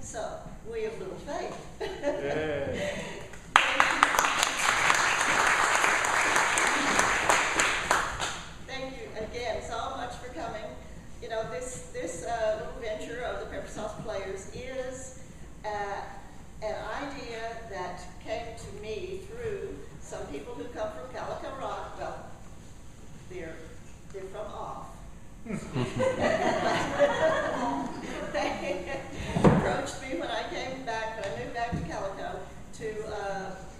So, we have little faith. Yeah. Thank you again so much for coming. You know, this little venture of the Peppersauce Players is an idea that came to me through some people who come from Calico Rock. Well, they're from off. They approached me when I moved back to Calico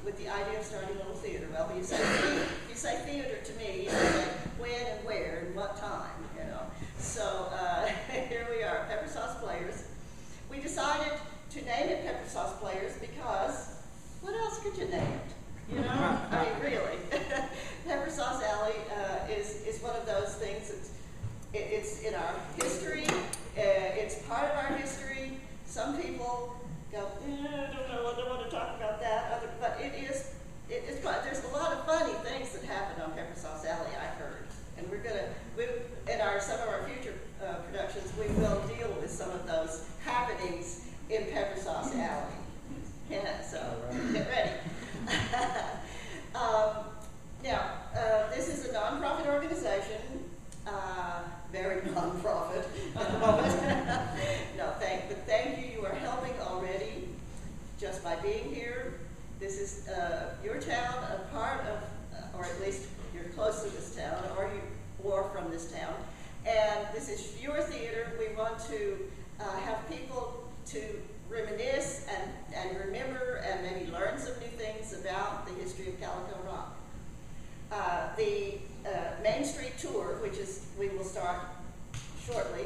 with the idea of starting a little theater. Well, you say theater to me, you know, like when and where and what time, you know. So here we are, Peppersauce Players. We decided to name it Peppersauce Players because what else could you name it? You know, I mean, really. Peppersauce Alley is one of those things that's it's in our history. It's part of our history. Some people go, I don't want to talk about that. But it's there's a lot of funny things that happen on Peppersauce Alley, I've heard. And in some of our future productions, we will deal with some of those happenings in Peppersauce Alley. Yeah, so get ready. Now, this is a nonprofit organization. Very nonprofit at the moment. But thank you. You are helping already just by being here. This is your town, a part of, or at least you're close to this town, or from this town. And this is your theater. We want to have people to reminisce and remember and maybe learn some new things about the history of Calico Rock. The Main Street tour, which we will start shortly,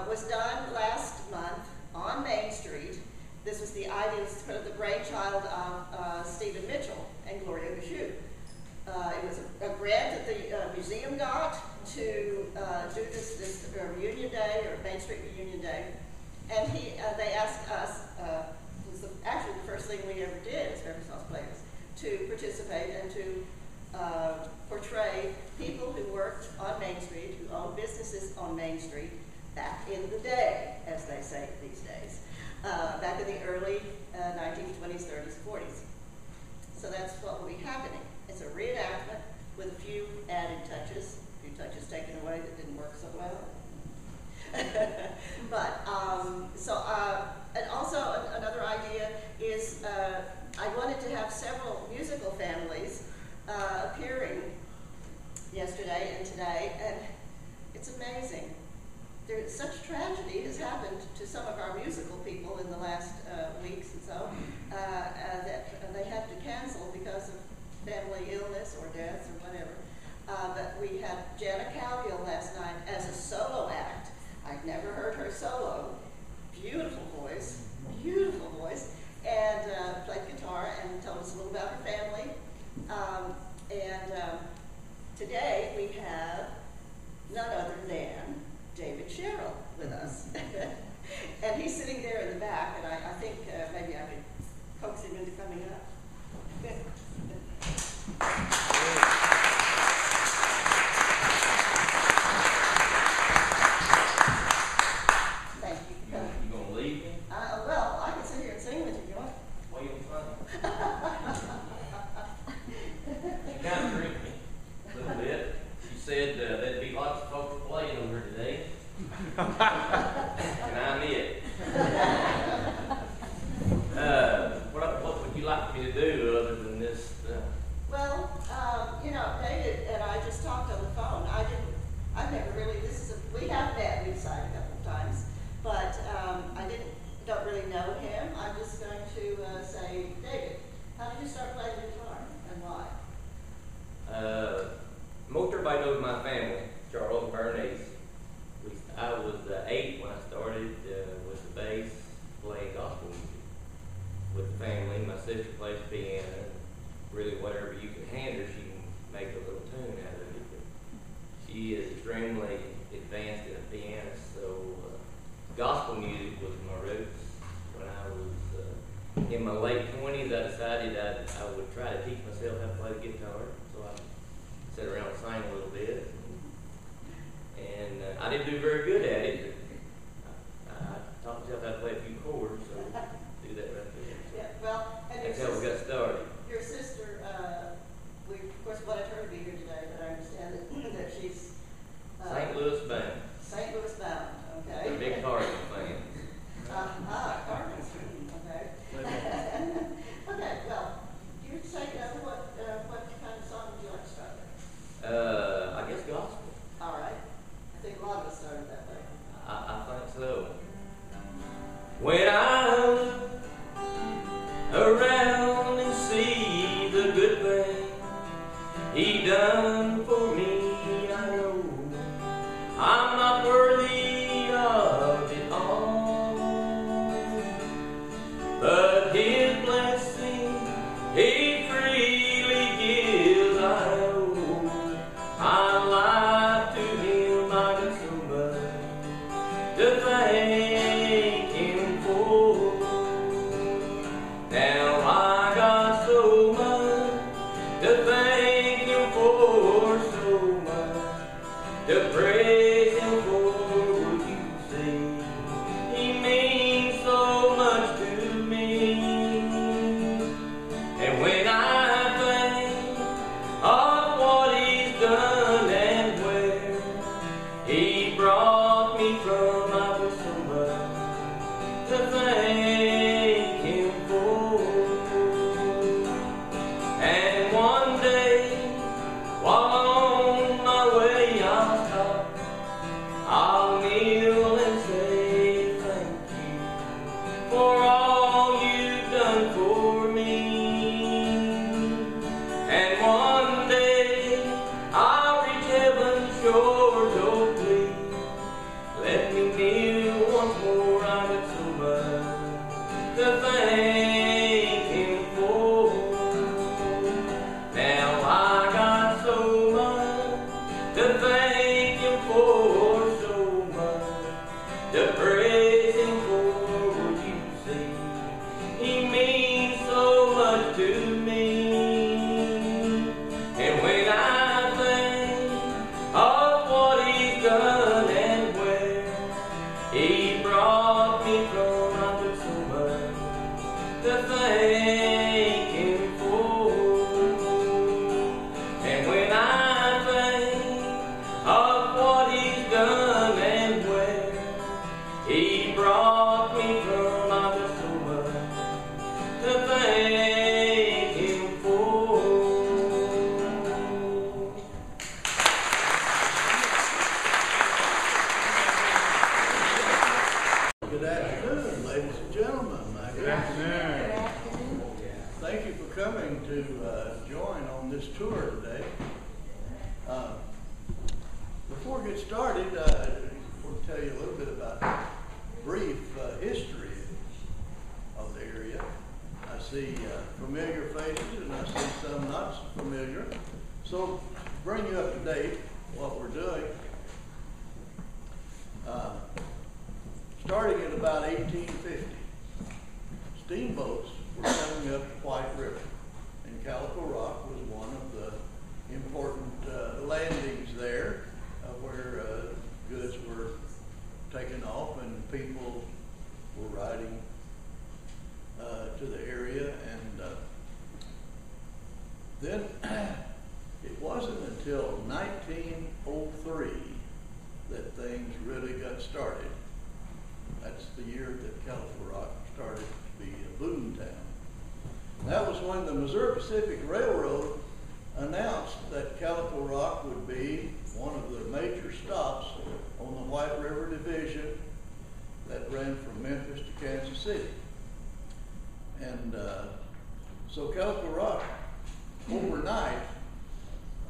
was done last month on Main Street. This was the idea, sort of the brainchild of Stephen Mitchell and Gloria Michoud. It was a grant that the museum got to do this reunion day, or Main Street reunion day. And they asked us, it was actually the first thing we ever did as Peppersauce Players, to participate and to portray people who worked on Main Street, who owned businesses on Main Street back in the day, as they say these days, back in the early 1920s, 30s, 40s. So that's what will be happening. It's a reenactment with a few added touches, a few touches taken away that didn't work so well. But, and also another idea is I wanted to have several musical families appearing yesterday and today, and it's amazing. Such tragedy has happened to some of our musical people in the last weeks and so, that they had to cancel because of family illness or death or whatever. But we had Jana Calviel last night as a solo act. I'd never heard her solo. Beautiful voice, and played guitar and told us a little about her family. Today we have none other than David Sherrill with us. And he's sitting there in the back, and I think maybe I could coax him into coming up. Thank you. You gonna leave me? Well, I can sit here and sing with you if you want. Well, you're funny. She kind of tricked me a little bit. She said there'd be lots of folks playing over today. And I'm it. What would you like me to do other than this? Well, David and I just talked on the phone. I've never really, we have met, we've signed a couple of times, but I don't really know him. I'm just going to say, David, how did you start playing guitar and why? Most everybody knows my family, Charles and Bernice. I was 8 when I started with the bass, playing gospel music with the family. My sister plays piano, and really whatever you can hand her, she can make a little tune out of it. But she is extremely advanced in a pianist, so gospel music was my roots. When I was in my late 20s, I decided I would try to teach myself how to play the guitar. So I sat around and sang a little bit. And I didn't do very good at it. I taught myself how to play a few chords, so to praise Him for what you see. He means so much to me. And when I think of what He's done and where He brought me from, I was so much to thank Him for. And one day, while on my way, I'll stop, I'll kneel and say thank you for all you've done for me. And one day, I'll reach heaven's shores, oh please, let me kneel once more. I got so much to thank Him for. Now I got so much to thank Him for, so much to praise Him for what you see. He means so much to me. And when I think of what He's done and where He brought me from, I got so much to thank Him for. And when I think of what He's done and where He brought me from, I got so much to thank Him for. Good afternoon, ladies and gentlemen. Good afternoon. Thank you for coming to join on this tour today. Before we get started, we'll tell you a little bit about brief history of the area. I see familiar faces and I see some not so familiar. So to bring you up to date what we're doing. Starting in about 1850, steamboats were coming up the White River, and Calico Rock was one of the important landings there where goods were taken off and people were riding to the area. And then it wasn't until 1903 that things really got started. That's the year that Calico Rock started to be a boom town. That was when the Missouri Pacific Railroad announced that Calico Rock would be one of the major stops on the White River Division that ran from Memphis to Kansas City. And so Calico Rock, overnight,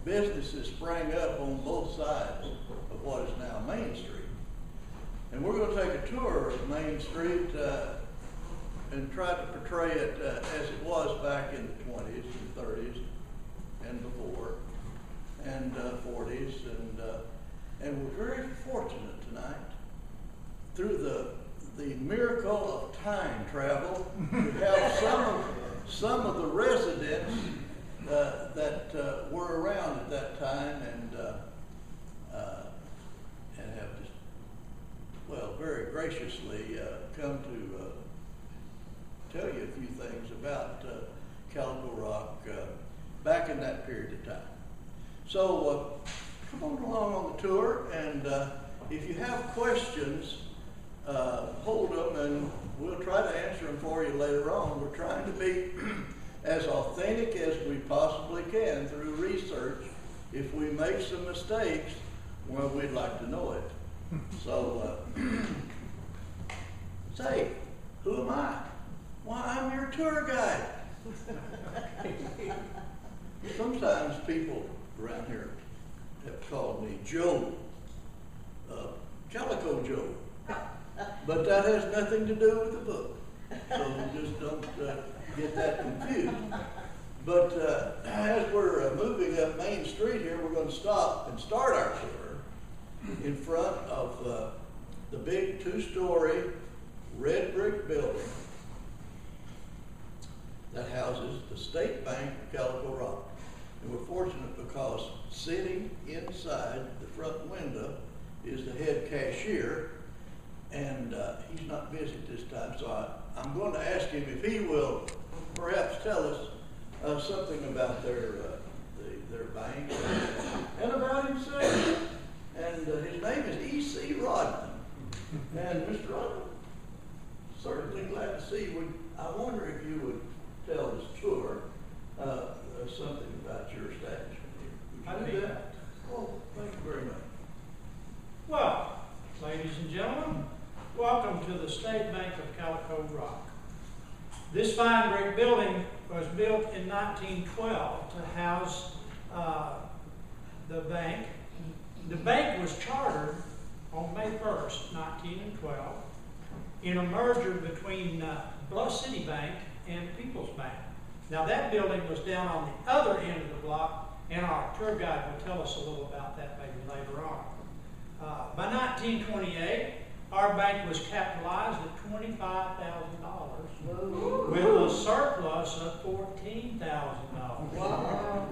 businesses sprang up on both sides of what is now Main Street. And we're going to take a tour of Main Street and try to portray it as it was back in the 20s and 30s and before, and 40s. And we're very fortunate tonight, through the miracle of time travel, we have some of the residents that were around at that time and have just, well, very graciously come to tell you a few things about Calico Rock back in that period of time. So come on along on the tour, and if you have questions, hold them and we'll try to answer them for you later on. We're trying to be as authentic as we possibly can through research. If we make some mistakes, well, we'd like to know it. So, say, who am I? Why, I'm your tour guide. Sometimes people around here have called me Joe, Calico Joe. But that has nothing to do with the book. So just don't get that confused. But as we're moving up Main Street here, we're going to stop and start our tour in front of the big two-story red brick building that houses the State Bank of Calico Rock. And we're fortunate because sitting inside the front window is the head cashier, and he's not busy this time, so I'm going to ask him if he will perhaps tell us something about their bank and about himself. And his name is E.C. Rodman. And Mr. Rodman, certainly glad to see you. I wonder if you would tell this tour something about your establishment here. Would you do that? Oh, thank you very much. Well, ladies and gentlemen, welcome to the State Bank of Calico Rock. This fine brick building was built in 1912 to house the bank. The bank was chartered on May 1st, 1912, in a merger between Bluff City Bank and People's Bank. Now that building was down on the other end of the block, and our tour guide will tell us a little about that maybe later on. By 1928, our bank was capitalized at $25,000 with a surplus of $14,000. Wow.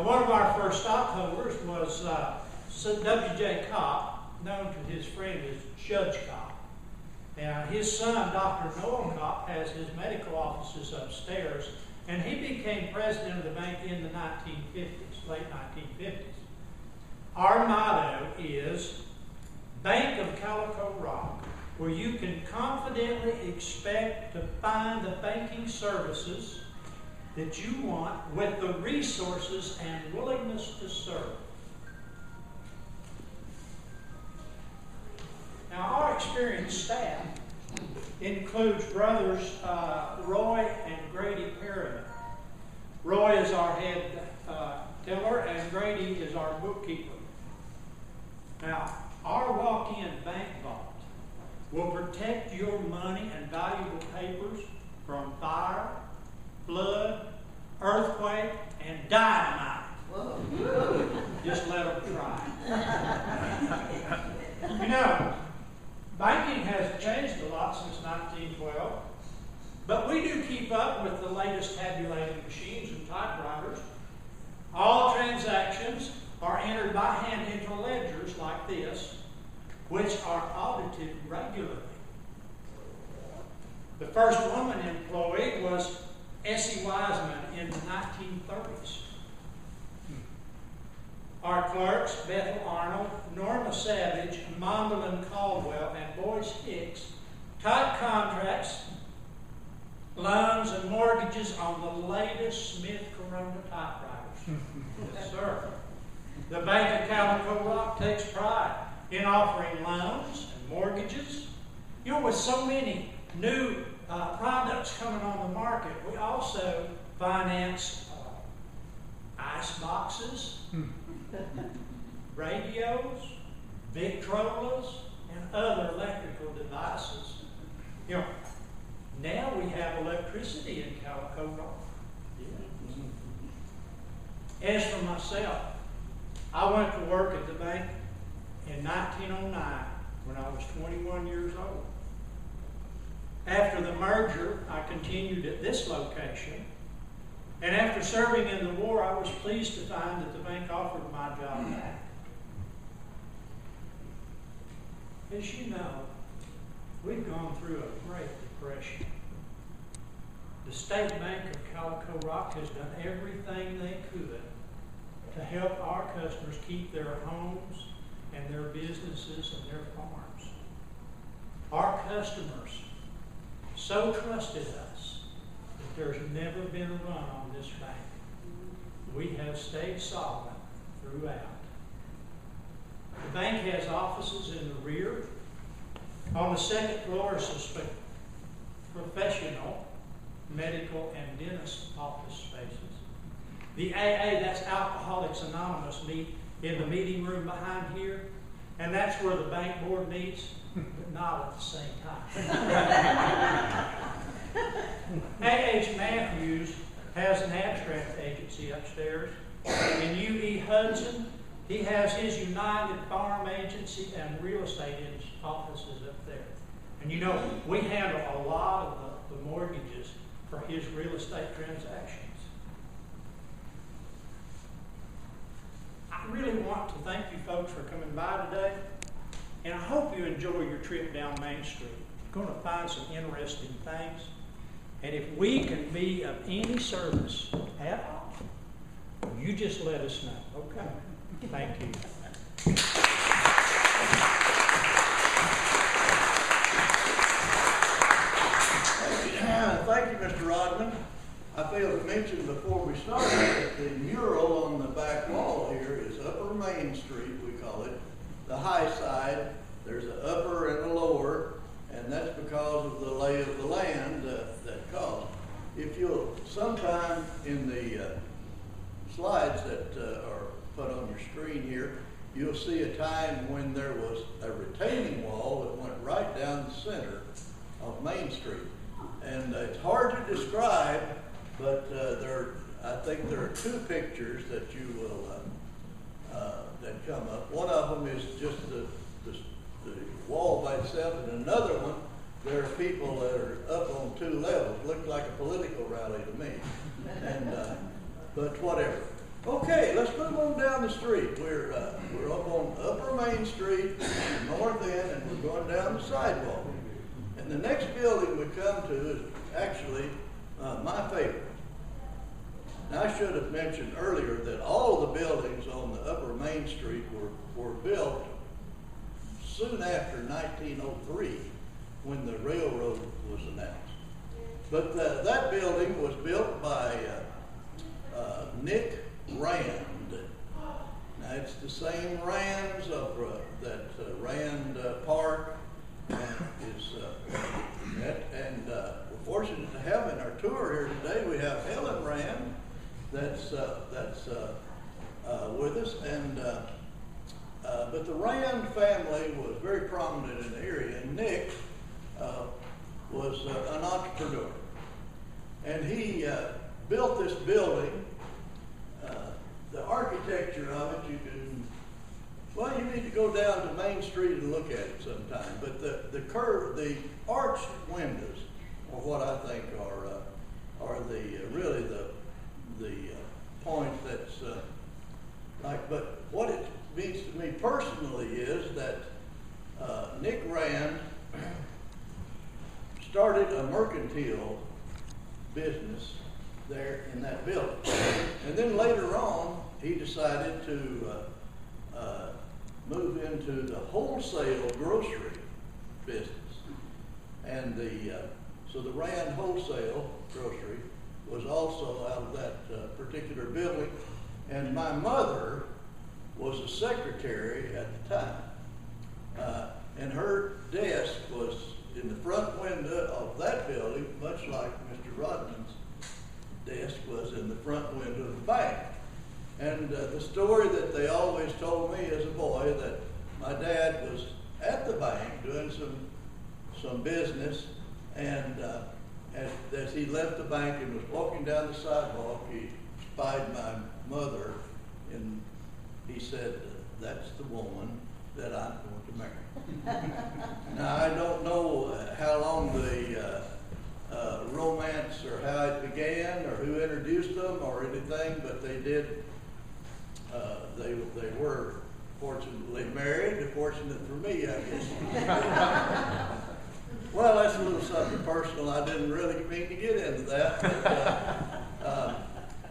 One of our first stockholders was W.J. Kopp, known to his friend as Judge Kopp. And his son, Dr. Noel Kopp, has his medical offices upstairs, and he became president of the bank in the 1950s, late 1950s. Our motto is Bank of Calico Rock, where you can confidently expect to find the banking services that you want with the resources and willingness to serve. Now, our experienced staff includes brothers Roy and Grady Perriman. Roy is our head teller, and Grady is our bookkeeper. Now, our walk-in bank vault will protect your money and valuable papers from fire, flood, earthquake, and dynamite. Whoa. Just let them try. You know, banking has changed a lot since 1912, but we do keep up with the latest tabulating machines and typewriters. All transactions are entered by hand into ledgers like this, which are audited regularly. The first woman employee was Essie Wiseman in the 1930s. Our clerks, Bethel Arnold, Norma Savage, Mondolin Caldwell, and Boyce Hicks, type contracts, loans, and mortgages on the latest Smith Corona typewriters. Yes, sir. The Bank of Calico Rock takes pride in offering loans and mortgages. You know, with so many new products coming on the market, we also finance ice boxes, radios, Victrolas, and other electrical devices. You know, now we have electricity in Calico Rock. As for myself, I went to work at the bank in 1909 when I was 21 years old. After the merger, I continued at this location. And after serving in the war, I was pleased to find that the bank offered my job back. As you know, we've gone through a great depression. The State Bank of Calico Rock has done everything they could to help our customers keep their homes and their businesses and their farms. Our customers so trusted us that there's never been a run on this bank. We have stayed solvent throughout. The bank has offices in the rear. On the second floor is a professional medical and dentist office spaces. The AA, that's Alcoholics Anonymous, meet in the meeting room behind here, and that's where the bank board meets, but not at the same time. A.H. Matthews has an abstract agency upstairs, and U.E. Hudson, he has his United Farm Agency and real estate offices up there. And you know, we handle a lot of the mortgages for his real estate transactions. I really want to thank you folks for coming by today, and I hope you enjoy your trip down Main Street. You're going to find some interesting things, and if we can be of any service at all, you just let us know, okay? Thank you. Thank you, Mr. Rodman. I failed to mention before we started that the mural on the back wall here is Upper Main Street, we call it, the high side. There's an upper and a lower, and that's because of the lay of the land that caused. If you'll, sometime in the slides that are put on your screen here, you'll see a time when there was a retaining wall that went right down the center of Main Street. And it's hard to describe, but I think there are two pictures that you will that come up. One of them is just the wall by itself, and another one, there are people that are up on two levels. Looked like a political rally to me. And but whatever. Okay, let's move on down the street. We're up on Upper Main Street, north end, and we're going down the sidewalk. And the next building we come to is actually my favorite. Now, I should have mentioned earlier that all the buildings on the Upper Main Street were built soon after 1903, when the railroad was announced. But that building was built by Nick Rand. Now, it's the same Rands that Rand Park we're fortunate to have in our tour here today. We have Helen Rand that's with us, and but the Rand family was very prominent in the area, and Nick was an entrepreneur, and he built this building. The architecture of it, you need to go down to Main Street and look at it sometime. But the arched windows are what I think are really the point that's But what it means to me personally is that Nick Rand started a mercantile business there in that building, and then later on he decided to move into the wholesale grocery business, and so the Rand Wholesale Grocery was also out of that particular building, and my mother was a secretary at the time, and her desk was in the front window of that building, much like Mr. Rodman's desk was in the front window of the bank. And the story that they always told me as a boy, that my dad was at the bank doing some business, and as he left the bank and was walking down the sidewalk, he spied my mother, and he said, "That's the woman that I'm going to marry." Now, I don't know how long the romance or how it began or who introduced them or anything, but they did. They were fortunately married. Fortunate for me, I guess. Well, that's a little something personal. I didn't really mean to get into that. But,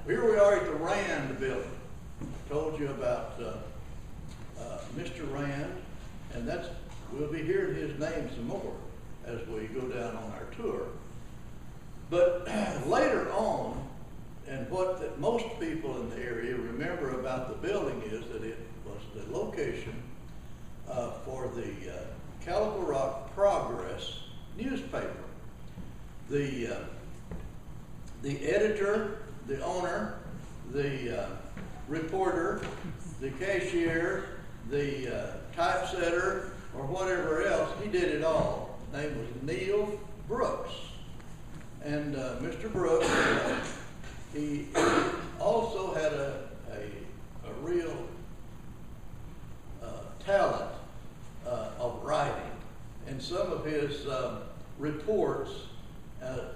here we are at the Rand building. I told you about Mr. Rand, and we'll be hearing his name some more as we go down on our tour. But later on, and what most people in the area remember about the building is that it was the location for the Calico Rock Progress newspaper. The editor, the owner, the reporter, the cashier, the typesetter, or whatever else, he did it all. His name was Neil Brooks. And Mr. Brooks, he also had a real talent of writing. And some of his reports,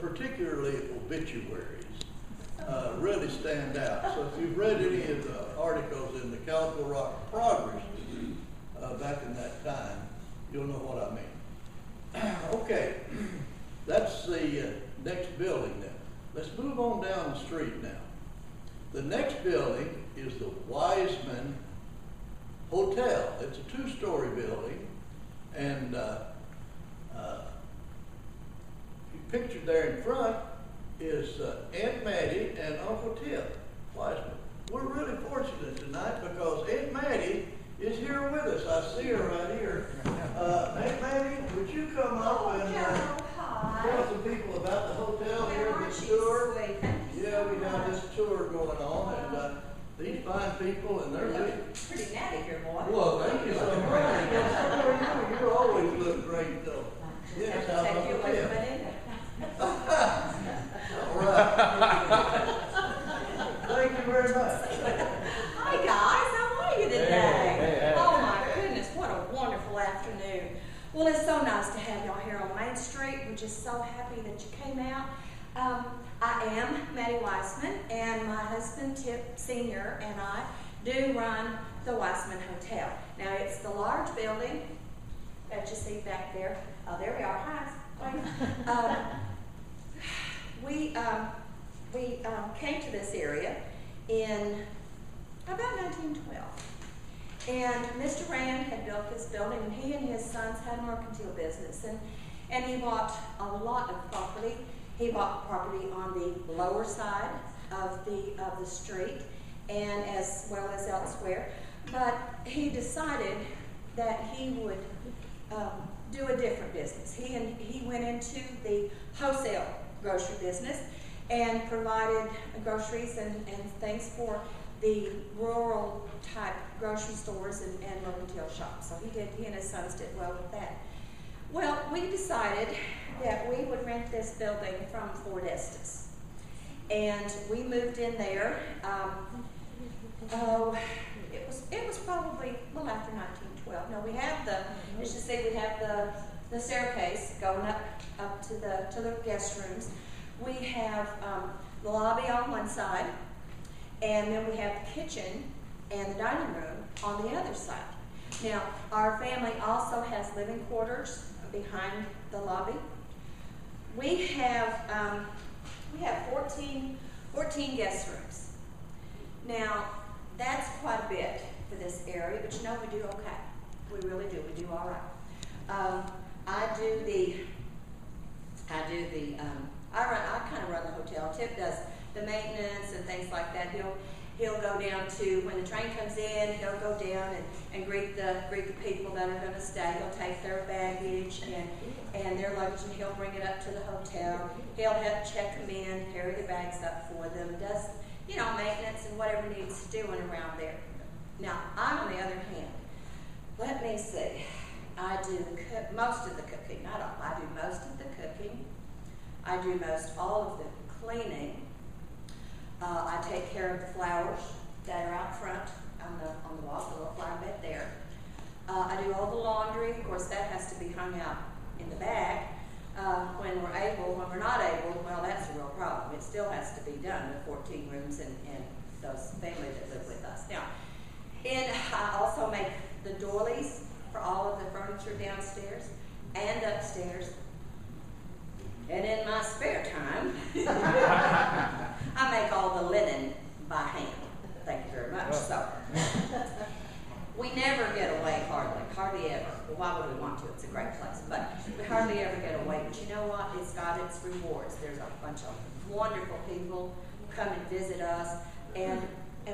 particularly obituaries, really stand out. So if you've read any of the articles in the Calico Rock Progress back in that time, you'll know what I mean. Okay, that's the next building now. Let's move on down the street now. The next building is the Wiseman Hotel. It's a two-story building, and pictured there in front is Aunt Mattie and Uncle Tip Wiseman. We're really fortunate tonight because Aunt Mattie is here with us. I see her right here. Aunt Mattie, would you come up and tell some people about the hotel here, this tour? Yeah, we have this tour going on, and these fine people, and they're really pretty natty here, boy. Well, thank you so much. Yes, you always look great, though. Yes, how about you away Tip? from it. All right. Thank you very much. Hi guys, how are you today? Oh my goodness, what a wonderful afternoon. Well, it's so nice to have y'all here on Main Street. We're just so happy that you came out. I am Mattie Wiseman, and my husband Tip Sr. and I do run the Wiseman Hotel. Now, it's the large building that you see back there. Oh, there we are. Hi. We came to this area in about 1912. And Mr. Rand had built this building, and he and his sons had a mercantile business. And he bought a lot of property. He bought property on the lower side of the street, and as well as elsewhere. But he decided that he would do a different business. He went into the wholesale grocery business and provided groceries and things for the rural type grocery stores and mercantile shops. So he and his sons did well with that. Well, we decided that we would rent this building from Ford Estes. And we moved in there. It was probably after 1912. No, we have as you see, we have the staircase going up to the guest rooms. We have the lobby on one side, and then we have the kitchen and the dining room on the other side. Now, our family also has living quarters behind the lobby. We have 14 guest rooms. Now, that's quite a bit for this area, but you know, we do okay. We really do. We do all right. I kind of run the hotel. Tip does the maintenance and things like that. He'll go down to, when the train comes in, he'll go down and greet the people that are going to stay. He'll take their baggage and their luggage, and he'll bring it up to the hotel. He'll help check them in, carry the bags up for them, does, maintenance and whatever needs doing around there. Now, I'm on the other hand. Let me see. I do most of the cooking. Not all. I do most of the cooking. I do most all of the cleaning. I take care of the flowers that are out front on the wall, the little flower bed there. I do all the laundry. Of course, that has to be hung out in the back. When we're able, when we're not able, well, that's a real problem. It still has to be done with 14 rooms and those families that live with us. Now, I also make the doilies for all of the furniture downstairs and upstairs. And in my spare time, I make all the linen by hand. Thank you very much. So, we never get away hardly ever. Well, why would we want to? It's a great place. But we hardly ever get away. But you know what? It's got its rewards. There's a bunch of wonderful people who come and visit us. And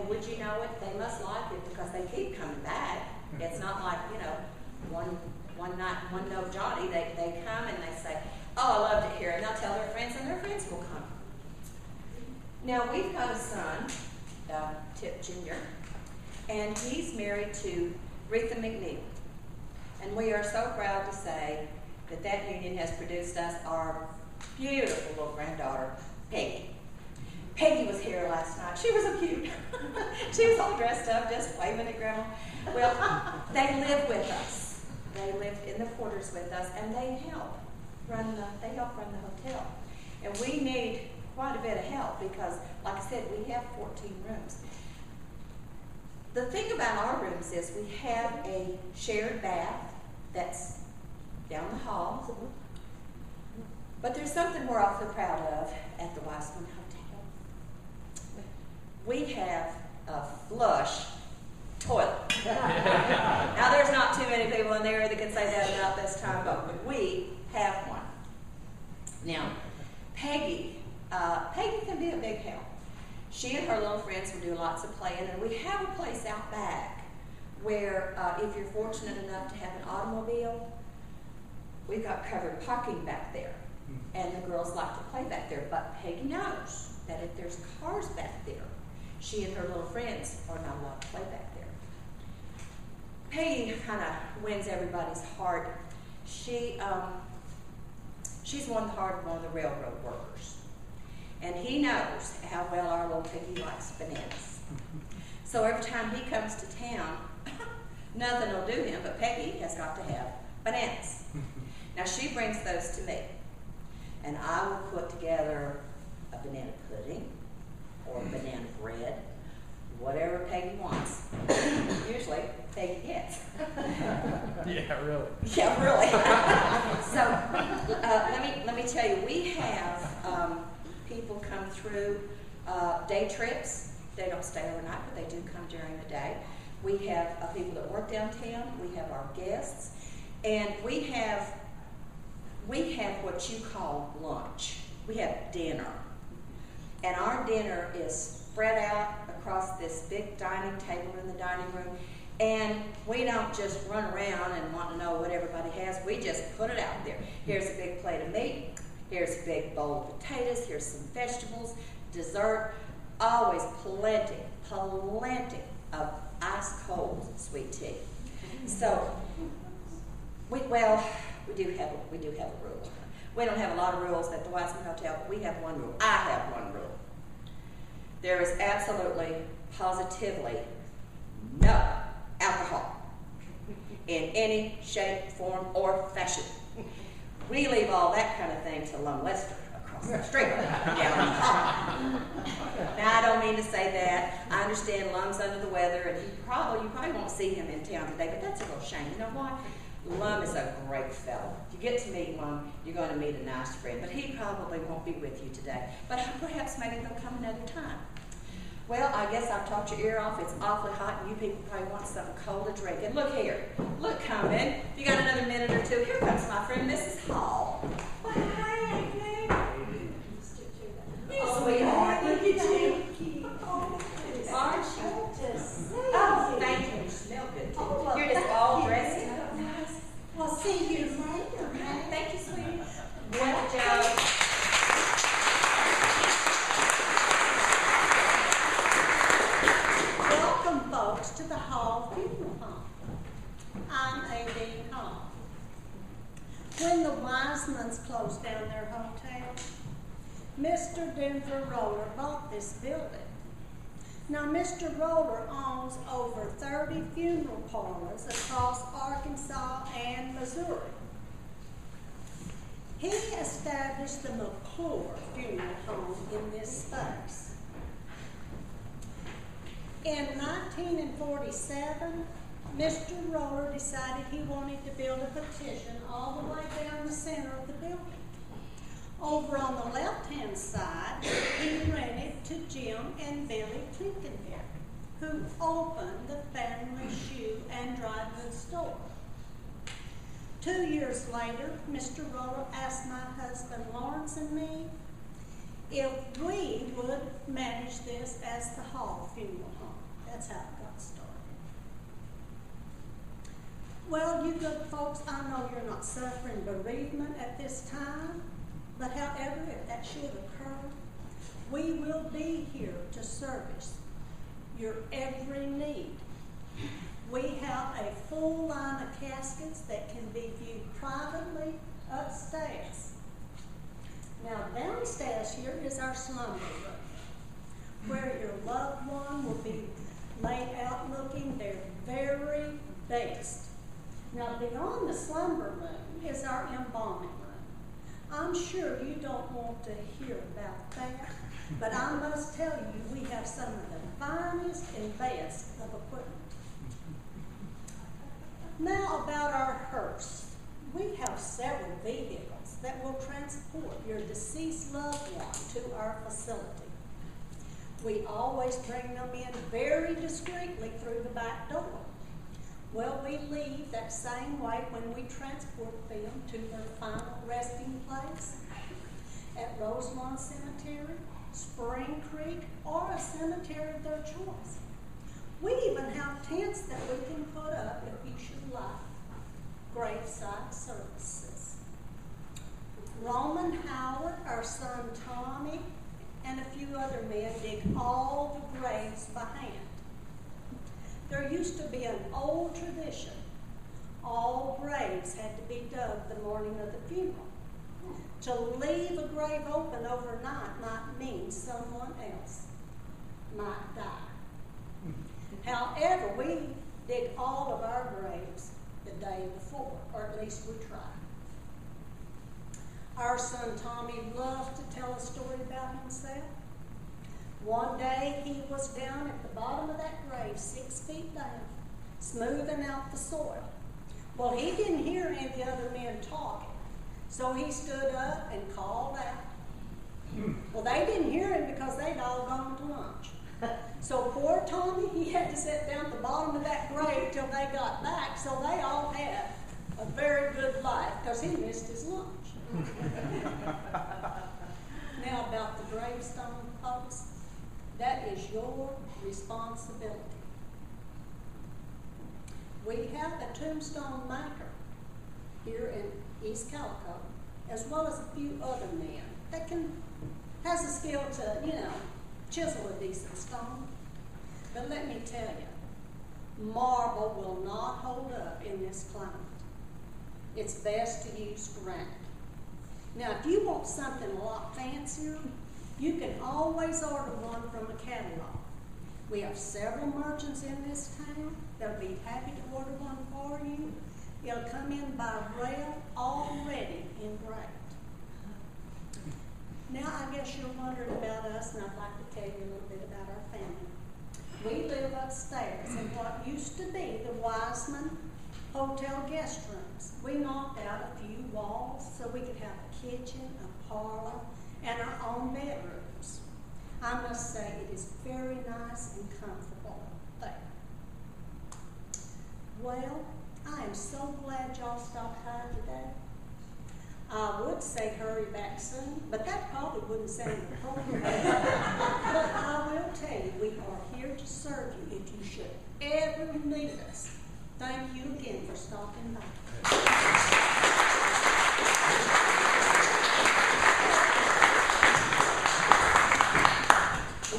would you know it? They must like it because they keep coming back. It's not like, one night, one no Johnny. They come and they say, oh, I loved it here. And they'll tell their friends, and their friends will come. Now, we've got a son, Tip Jr., and he's married to Retha McNeil. And we are so proud to say that union has produced us our beautiful little granddaughter, Peggy. Peggy was here last night. She was so cute. She was all dressed up, just waving at Grandma. Well, they live with us. They live in the quarters with us, and they help run the hotel. And we need quite a bit of help because, like I said, we have 14 rooms. The thing about our rooms is we have a shared bath that's down the hall. But there's something we're awfully proud of at the Wiseman Hotel. We have a flush toilet. Now, there's not too many people in there that can say that about this time, but we have one. Now, Peggy can be a big help. She and her little friends will do lots of playing, and we have a place out back where if you're fortunate enough to have an automobile, we've got covered parking back there, and the girls like to play back there. But Peggy knows that if there's cars back there, she and her little friends are not allowed to play back there. Peggy kind of wins everybody's heart. She's won the heart of one of the railroad workers. And he knows how well our little Peggy likes bananas. So every time he comes to town, nothing will do him, but Peggy has got to have bananas. Now she brings those to me, and I will put together a banana pudding or banana bread, whatever Peggy wants. Usually Peggy gets. Yeah, really. Yeah, really. So let me tell you, we have people come through day trips. They don't stay overnight, but they do come during the day. We have people that work downtown. We have our guests, and we have what you call lunch. We have dinner, and our dinner is spread out across this big dining table in the dining room. And we don't just run around and want to know what everybody has. We just put it out there. Here's a big plate of meat. Here's a big bowl of potatoes. Here's some vegetables, dessert. Always plenty of ice cold sweet tea. So, we do have a rule. We don't have a lot of rules at the Wiseman Hotel, but we have one rule. I have one rule. There is absolutely, positively no alcohol in any shape, form, or fashion. We leave all that kind of thing to Lum Lester across the street. Now, I don't mean to say that. I understand Lum's under the weather, and you probably won't see him in town today, but that's a real shame. You know why? Lum is a great fellow. If you get to meet Lum, you're going to meet a nice friend, but he probably won't be with you today. But perhaps maybe he'll come another time. Well, I guess I've talked your ear off. It's awfully hot, and you people probably want something cold to drink. And look here. Look coming. You got another minute or two. Here comes my friend, Mrs. Hall. Well, hi, Amy. You sweetheart. Look at you. Aren't you? Oh, thank you. You smell good, too. You're just all dressed up. Nice. Well, see you later. Thank you, sweetie. Well, Joe. Welcome, folks, to the Hall Funeral Home. I'm Aideen Hall. When the Wisemans closed down their hotel, Mr. Denver Roller bought this building. Now, Mr. Roller owns over 30 funeral parlors across Arkansas and Missouri. He established the McClure Funeral Home in this space. In 1947, Mr. Roller decided he wanted to build a petition all the way down the center of the building. Over on the left-hand side, he rented to Jim and Billy Klinkenberg, who opened the family shoe and dry goods store. 2 years later, Mr. Roller asked my husband Lawrence and me if we would manage this as the Hall Funeral Home. That's how it got started. Well, you good folks, I know you're not suffering bereavement at this time, but however, if that should occur, we will be here to service your every need. We have a full line of caskets that can be viewed privately upstairs. Now, downstairs here is our slumber room, where your loved one will be laid out looking their very best. Now, beyond the slumber room is our embalming room, I'm sure you don't want to hear about that, but I must tell you, we have some of the finest and best of equipment. Now about our hearse. We have several vehicles that will transport your deceased loved one to our facility. We always bring them in very discreetly through the back door. Well, we leave that same way when we transport them to their final resting place at Rosemont Cemetery, Spring Creek, or a cemetery of their choice. We even have tents that we can put up if you should like graveside services. Roman Howard, our son Tommy, and a few other men dig all the graves by hand. There used to be an old tradition. All graves had to be dug the morning of the funeral. To leave a grave open overnight might mean someone else might die. However, we dig all of our graves the day before, or at least we try. Our son Tommy loves to tell a story about himself. One day he was down at the bottom of that grave, 6 feet down, smoothing out the soil. Well, he didn't hear any of the other men talking, so he stood up and called out. Well, they didn't hear him because they'd all gone to lunch. So poor Tommy, he had to sit down at the bottom of that grave till they got back, so they all had a very good life because he missed his lunch. Now about the gravestone post, that is your responsibility. We have a tombstone maker here in East Calico, as well as a few other men that has the skill to, chisel a decent stone. But let me tell you, marble will not hold up in this climate. It's best to use granite. Now, if you want something a lot fancier, you can always order one from a catalog. We have several merchants in this town that'll be happy to order one for you. It'll come in by rail already engraved. Now, I guess you're wondering about us, and I'd like to tell you a little bit about our family. We live upstairs in what used to be the Wiseman Hotel guest rooms. We knocked out a few walls so we could have a kitchen, a parlor, and our own bedrooms. I must say it is very nice and comfortable there. Well, I am so glad y'all stopped by today. I would say hurry back soon, but that probably wouldn't sound appropriate. But I will tell you, we are here to serve you if you should ever need us. Thank you again for stopping by.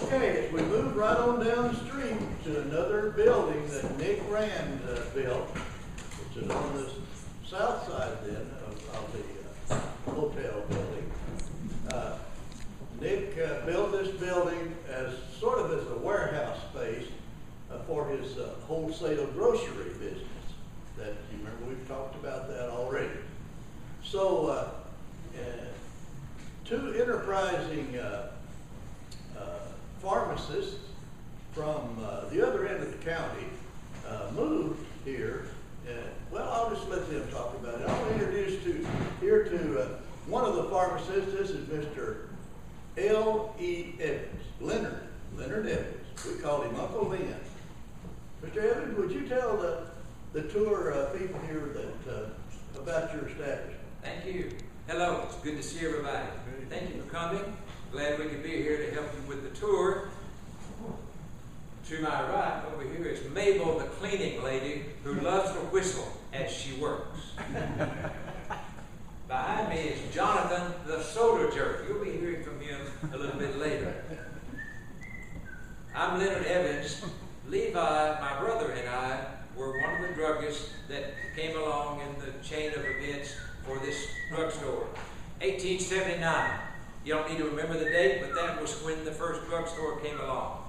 Okay, as we move right on down the street to another building that Nick Rand built, which is on the south side then of the hotel building. Nick built this building as sort of as a warehouse space for his wholesale grocery business. That you remember we've talked about that already. So two enterprising pharmacists from the other end of the county moved here. Well, I'll just let them talk about it. I'll introduce here to one of the pharmacists. This is Mr. L.E. Evans, Leonard Evans. We call him Uncle Lynn. Mr. Evans, would you tell the tour people here about your establishment? Thank you. Hello, it's good to see everybody. Thank you for coming. Glad we could be here to help you with the tour. To my right over here is Mabel, the cleaning lady, who loves to whistle as she works. Behind me is Jonathan, the soda jerk. You'll be hearing from him a little bit later. I'm Leonard Evans. Levi, my brother, and I were one of the druggists that came along in the chain of events for this drugstore. 1879. You don't need to remember the date, but that was when the first drugstore came along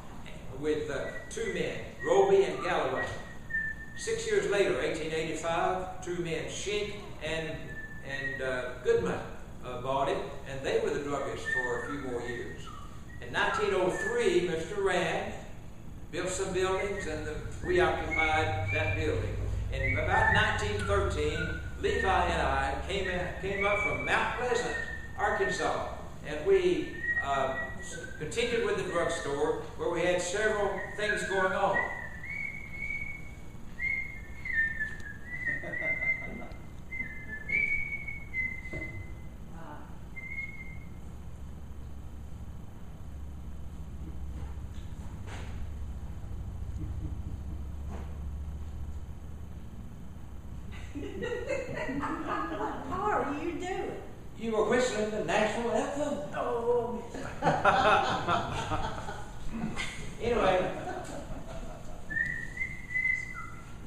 with two men, Roby and Galloway. 6 years later, 1885, two men, Schenck and Goodman, bought it, and they were the druggists for a few more years. In 1903, Mr. Rand built some buildings, and we occupied that building. In about 1913, Levi and I came up from Mount Pleasant, Arkansas, and we continued with the drugstore, where we had several things going on. How are you doing? You were whistling the national anthem. Oh. Anyway,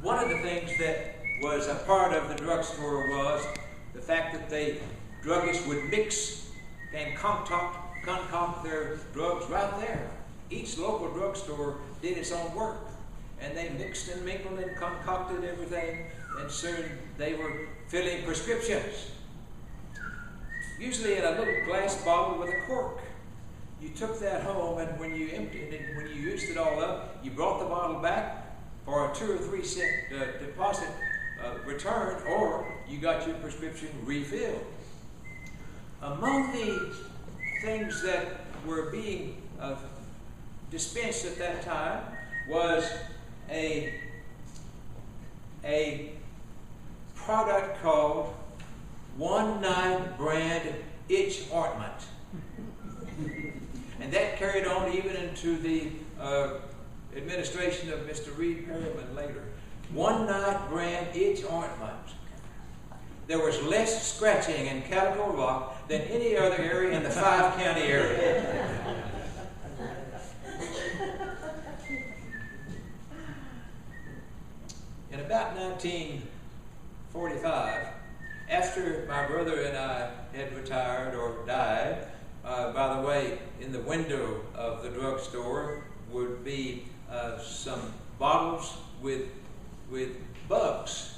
one of the things that was a part of the drugstore was the fact that the druggists would mix and concoct their drugs right there. Each local drugstore did its own work, and they mixed and mingled and concocted everything, and soon they were filling prescriptions. Usually in a little glass bottle with a cork. You took that home, and when you emptied it, when you used it all up, you brought the bottle back for a 2 or 3 cent deposit return, or you got your prescription refilled. Among the things that were being dispensed at that time was a product called One Night Brand Itch Ointment. And that carried on even into the administration of Mr. Reed Perryman later. One Night Brand Itch Ointment. There was less scratching in Calico Rock than any other area in the 5-county area. In about 1945, after my brother and I had retired or died, by the way, in the window of the drugstore would be some bottles with bugs.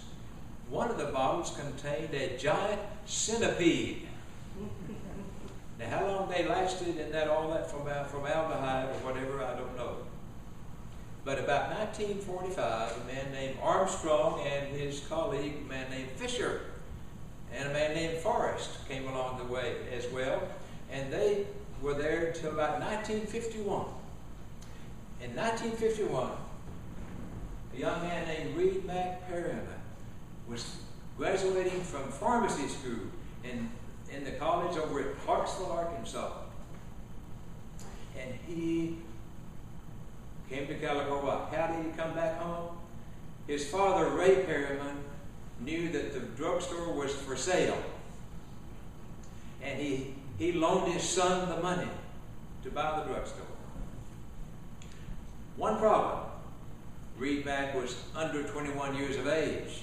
One of the bottles contained a giant centipede. Now, how long they lasted in that, all that formaldehyde or whatever, I don't know. But about 1945, a man named Armstrong and his colleague, a man named Fisher, and a man named Forrest came along the way as well, and they were there until about 1951. In 1951, a young man named Reed Perryman was graduating from pharmacy school in the college over at Clarksville, Arkansas. And he came to Calico Rock. How did he come back home? His father, Ray Perryman, knew that the drugstore was for sale. And he loaned his son the money to buy the drugstore. One problem. Reed Mack was under 21 years of age.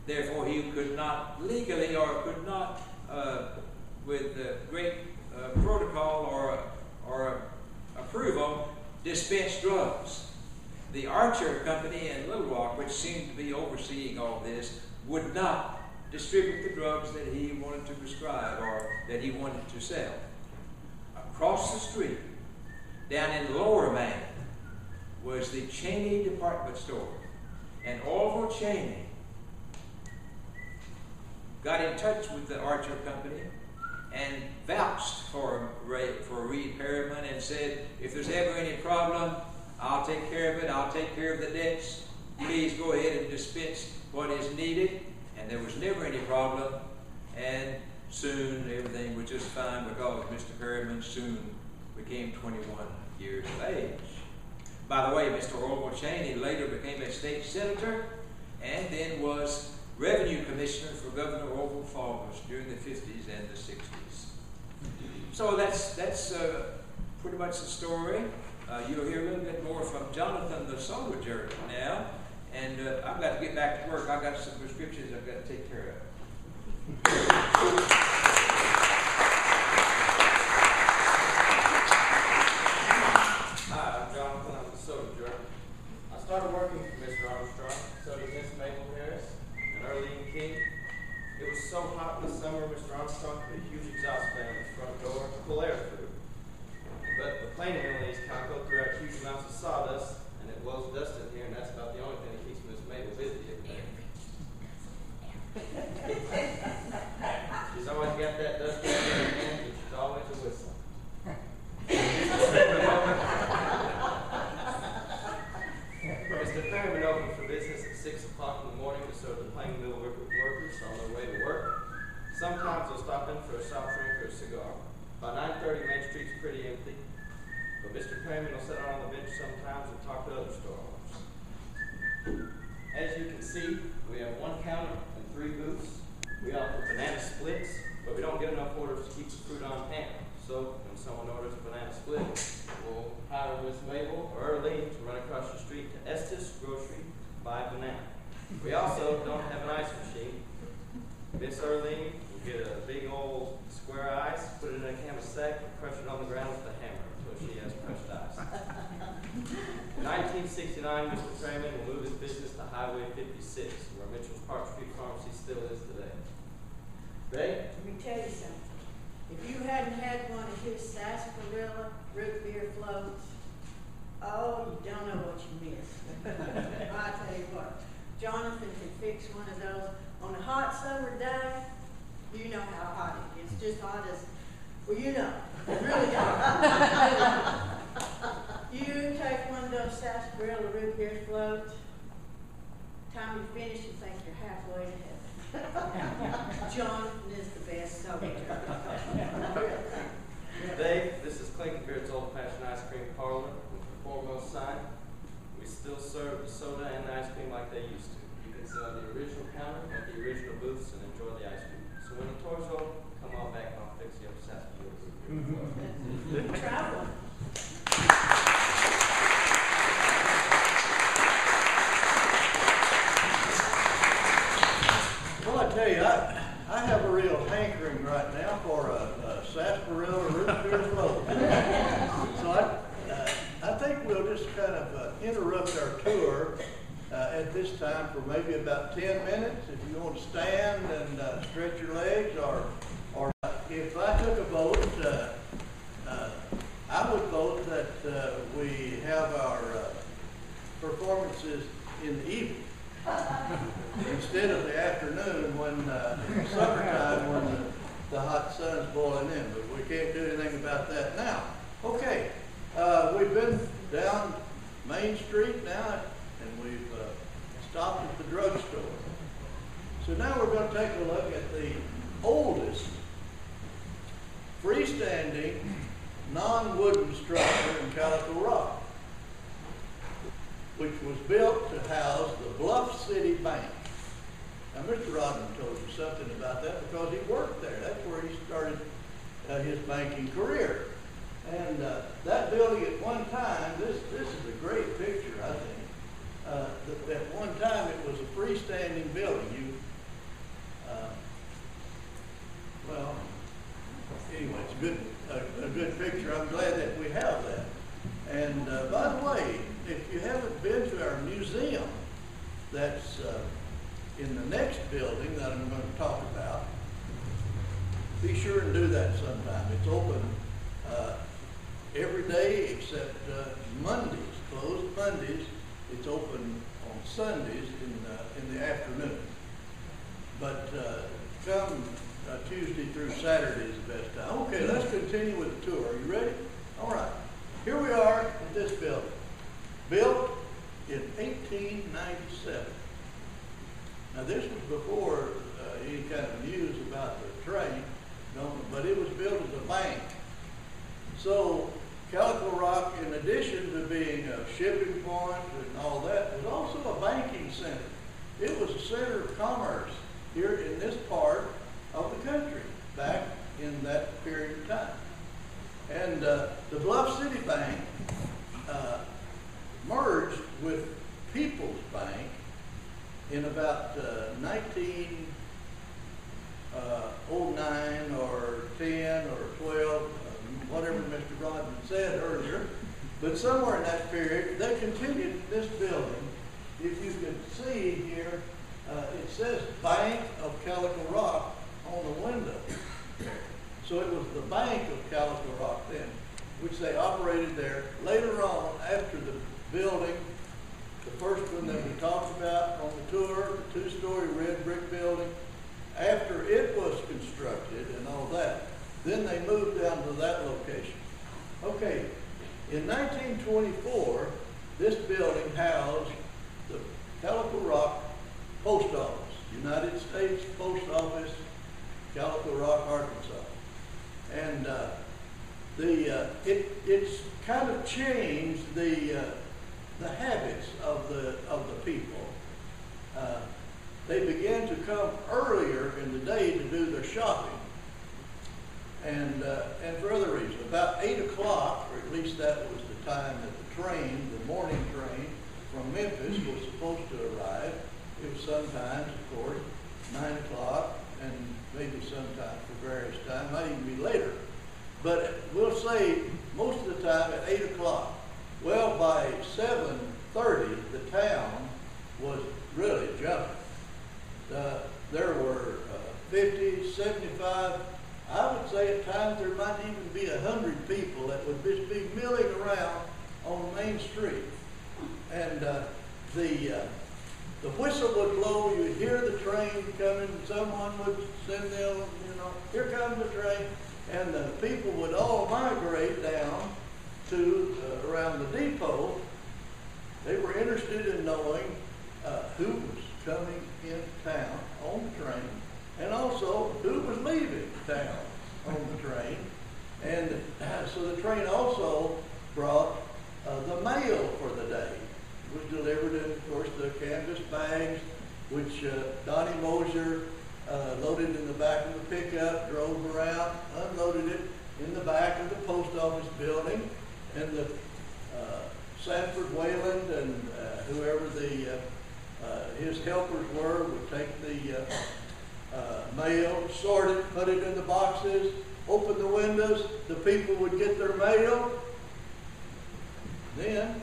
Therefore, he could not legally or could not, with great protocol or approval, dispense drugs. The Archer Company in Little Rock, which seemed to be overseeing all this, would not distribute the drugs that he wanted to prescribe or that he wanted to sell. Across the street, down in Lower Main, was the Cheney department store. And Orville Cheney got in touch with the Archer Company and vouched for Reed Perryman and said, if there's ever any problem, I'll take care of it. I'll take care of the debts. Please go ahead and dispense what is needed. And there was never any problem. And soon everything was just fine because Mr. Perryman soon became 21 years of age. By the way, Mr. Orville Cheney later became a state senator and then was revenue commissioner for Governor Orville Forbes during the 50s and the 60s. So that's pretty much the story. You'll hear a little bit more from Jonathan the soldier now. And I've got to get back to work. I've got some prescriptions I've got to take care of. Hi, I'm Jonathan. I'm the soldier. I started working for Mr. Armstrong, so did Miss Mabel Harris and Earlene King. It It was so hot in the summer, Mr. Armstrong put a huge exhaust fan on the front door to pull air through. But the planing mill in East Calico threw out huge amounts of sawdust, and it blows dust in here, and that's about the only thing that keeps Miss Mabel busy at night. She's always got that dust in her hand, and she's always a whistle. Mr. Perryman opened for business at 6 o'clock in the morning to serve the planing mill workers on their way to work. Sometimes they'll stop in for a soft drink or a cigar. By 9:30, Main Street's pretty empty, but Mr. Perryman will sit on the bench sometimes and talk to other store owners. As you can see, we have 1 counter and 3 booths. We offer banana splits, but we don't get enough orders to keep the fruit on hand. So when someone orders a banana split, we'll hire Miss Mabel or Earlene to run across the street to Estes Grocery to buy a banana. We also don't have an ice machine. Miss Earlene will get a big old square ice, put it in a canvas sack, and crush it on the ground with a hammer until she has crushed ice. In 1969, Mr. Perryman will move his business to Highway 56, where Mitchell's Park Street Pharmacy still is today. Ray? Let me tell you something. If you hadn't had one of his sarsaparilla root beer floats, oh, you don't know what you missed. I tell you what, Jonathan can fix one of those on a hot summer day. You know how hot it is. Just hot as, well, you know, really hot. You take one of those sarsaparilla root beer floats, time you finish, you think you're halfway to heaven. Jonathan is the best soda. Dave, this is Clinton Beard's Old Fashioned Ice Cream Parlor with the foremost sign. We still serve the soda and the ice cream like they used to. You can sit on the original counter at the original booths and enjoy the ice cream. So when the tour's over, come on back and I'll fix you up sarsaparilla. Try one. Well, I tell you, I have a real hankering right now for a sarsaparilla root beer float. So I think we'll just kind of interrupt our tour at this time for maybe about 10 minutes. If you want to stand and stretch your legs, or if I took a vote, I would vote that we have our performances in the evening. Instead of the afternoon when summertime when the hot sun's boiling in, but we can't do anything about that now. Okay, we've been down Main Street now, and we've stopped at the drugstore. So now we're going to take a look at the oldest freestanding non-wooden structure in Calico Rock, which was built to house the Bluff City Bank. Now, Mr. Rodman told you something about that because he worked there. That's where he started his banking career. And that building at one time, this is a great picture, I think. At one time, it was a freestanding building. Well, anyway, it's a good picture. I'm glad that we have that. And by the way, if you haven't been to our museum, that's in the next building that I'm going to talk about, be sure and do that sometime. It's open every day except Mondays, closed Mondays. It's open on Sundays in the afternoon. But come Tuesday through Saturday is the best time. Okay, let's continue with the tour. Are you ready? All right. Here we are at this building. Built in 1897. Now this was before any kind of news about the train, but it was built as a bank. So Calico Rock, in addition to being a shipping point and all that, was also a banking center. It was a center of commerce here in this part of the country back in that period of time. And the Bluff City Bank merged with People's Bank in about 1909 or 10 or 12, whatever Mr. Rodman said earlier. But somewhere in that period, they continued this building. If you can see here, it says Bank of Calico Rock on the window. So it was the Bank of Calico Rock then, which they operated there. Later on, after the building, the first one that we talked about on the tour, the two-story red brick building, after it was constructed and all that, then they moved down to that location. Okay, in 1924, this building housed the Calico Rock Post Office, United States Post Office, Calico Rock, Arkansas. And it's kind of changed the habits of the people. They began to come earlier in the day to do their shopping, and for other reasons. About 8 o'clock, or at least that was the time that the train, the morning train from Memphis, was supposed to arrive. It was sometimes, of course, 9 o'clock, and maybe sometimes for various times, might even be later. But we'll say most of the time at 8 o'clock. Well, by 7:30, the town was really jumping. There were 50, 75, I would say at times there might even be 100 people that would just be milling around on Main Street. And the whistle would blow, you'd hear the train coming, someone would send them, here comes the train, and the people would all migrate down to around the depot. They were interested in knowing who was coming in town on the train, and also who was leaving town on the train. And so the train also brought the mail for the day. It was delivered in, of course, the canvas bags, which Donnie Mosier loaded in the back of the pickup, drove around, unloaded it in the back of the post office building, and the Sanford Wayland and whoever his helpers were would take the mail, sort it, put it in the boxes, open the windows, the people would get their mail. Then,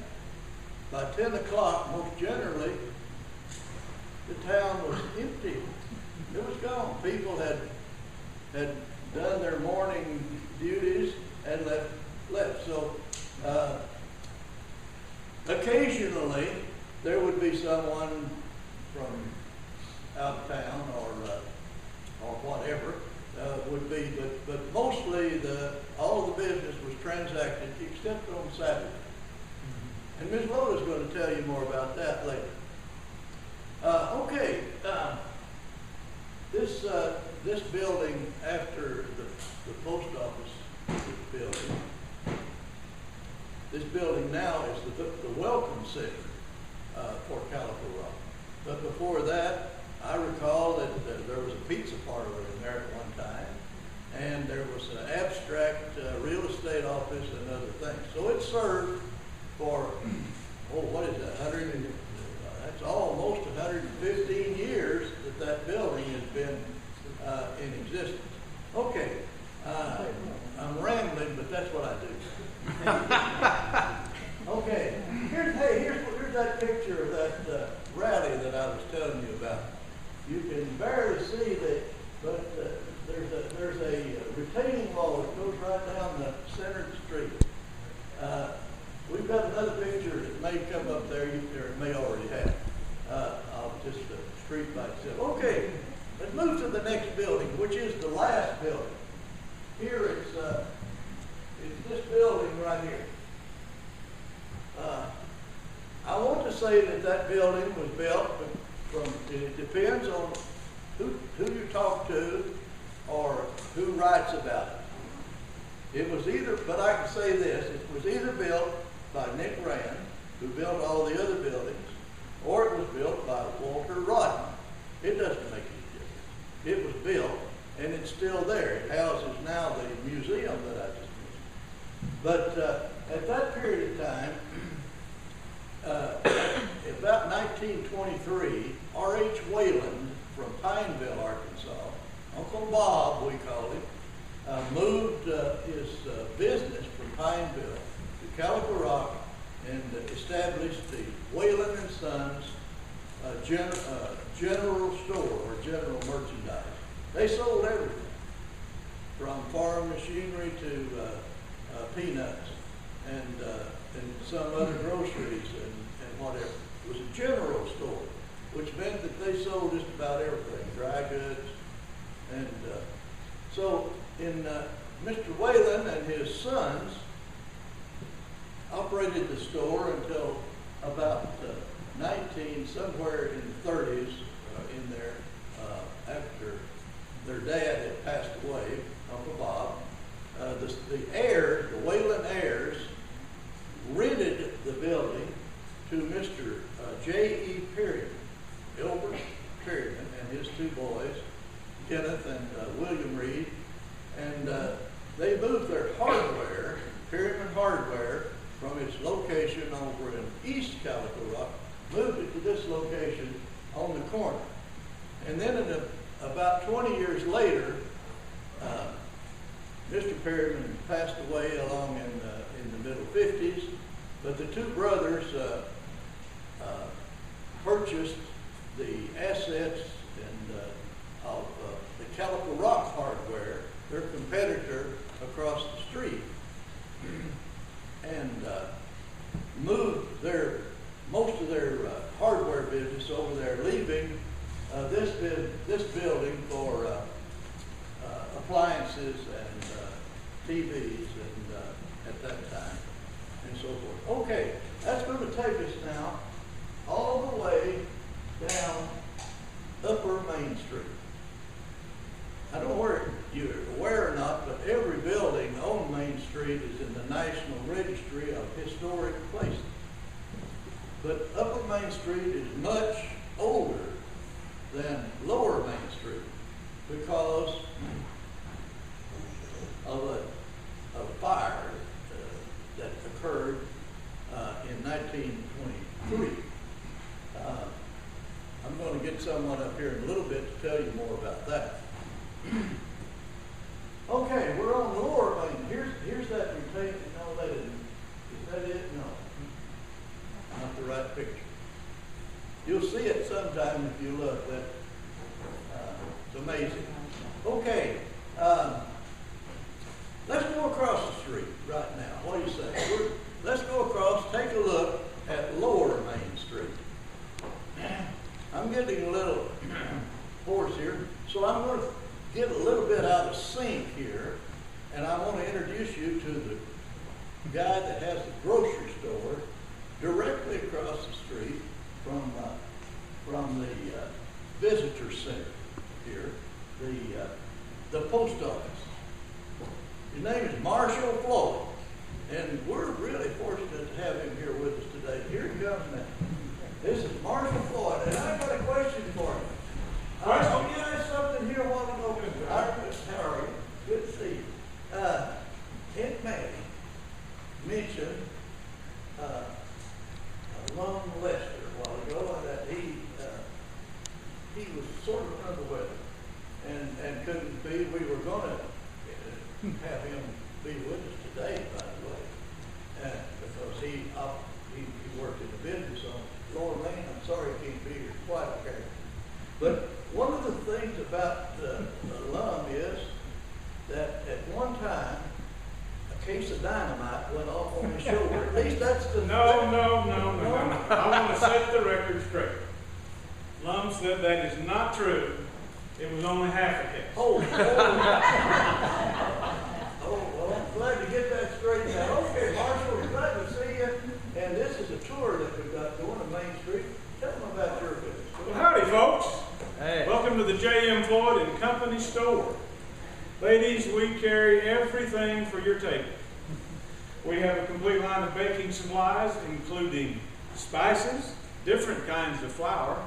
by 10 o'clock, most generally, the town was empty. It was gone. People had done their morning duties and left. So, occasionally, there would be someone from out of town or whatever would be, but mostly all the business was transacted except on Saturday. And Ms. Loda's going to tell you more about that later. This building after the post office building, this building now is the Welcome Center for Calico Rock. But before that, I recall that there was a pizza parlor in there at one time, and there was an abstract real estate office and other things. So it served for, what is that, that's almost 115 years that building has been in existence. Okay, I'm rambling, but that's what I do. Okay, here's that picture of that rally that I was telling you about. You can barely see that, but there's a retaining wall that goes right down the center of the street. We've got another picture that may come up there, or it may already have, of just the street by itself. Okay, let's move to the next building, which is the last building. Here it's this building right here. I want to say that building was built from, it depends on who you talk to or who writes about it. It was either, but I can say this, it was either built by Nick Rand, who built all the other buildings, or it was built by Walter Rodman. It doesn't make any difference. It was built, and it's still there. It houses now the museum that I just mentioned. But at that period of time, about 1923, R.H. Wayland from Pineville, Arkansas, Uncle Bob, we called him, moved his business from Pineville to Calico Rock and established the Wayland and Sons general store or general merchandise. They sold everything, from farm machinery to peanuts and some other groceries and whatever. It was a general store, which meant that they sold just about everything, dry goods. And so in Mr. Whalen and his sons operated the store until about somewhere in the 30s in there, after their dad had passed away, Uncle Bob. The Whalen heirs rented the building to Mr. J.E. Perryman, Gilbert Perryman, and his two boys, Kenneth and William Reed, and they moved their hardware, Perryman Hardware, from its location over in East Calico Rock, moved it to this location on the corner. And then about 20 years later, Mr. Perryman passed away along in the middle 50s, but the two brothers purchased the assets of the Calico Rock Hardware, their competitor across the street, and moved most of their hardware business over there, leaving this building for appliances and TVs and at that time and so forth. Okay, that's going to take us now all the way down Upper Main Street. I don't know if you're aware or not, but every building on Main Street is in the National Registry of Historic Places. But Upper Main Street is much older than Lower Main Street because of a fire that occurred in 1923. I'm going to get someone up here in a little bit to tell you more about that. Okay, we're on Lower Main. Here's that retaining. No, that isn't. Is that it? No. Not the right picture. You'll see it sometime if you look. It's amazing. Okay, let's go across the street right now. What do you say? Let's go across, take a look at Lower Main Street. I'm getting a little hoarse here, so I'm going to get a little bit out of sync here, and I want to introduce you to the guy that has the grocery store directly across the street from the visitor center here, the post office. His name is Marshall Floyd, and we're really fortunate to have him here with us today. Here he comes now. This is Marshall Floyd, and I've got a question for you. I want you to ask something here while I'm open. How are you? Good to see you. Aunt Maggie mentioned Lum Lester a while ago, that he was sort of under the weather and couldn't be. We were going to have him be with us today, by the way, because he worked in the business on Lower Main. I'm sorry he can't be here quite okay. But one of the things about Lum is that at one time a case of dynamite went off on his shoulder. At least that's the No. I want to set the record straight. Lum said that is not true. It was only half a case. Oh, well, I'm glad to get that straightened out. Okay, Marshall, we're glad to see you. And this is a tour that we've got going to Main Street. Tell them about your business. Well, howdy, folks. Hey. Welcome to the J.M. Floyd and Company store. Ladies, we carry everything for your table. We have a complete line of baking supplies, including spices, different kinds of flour,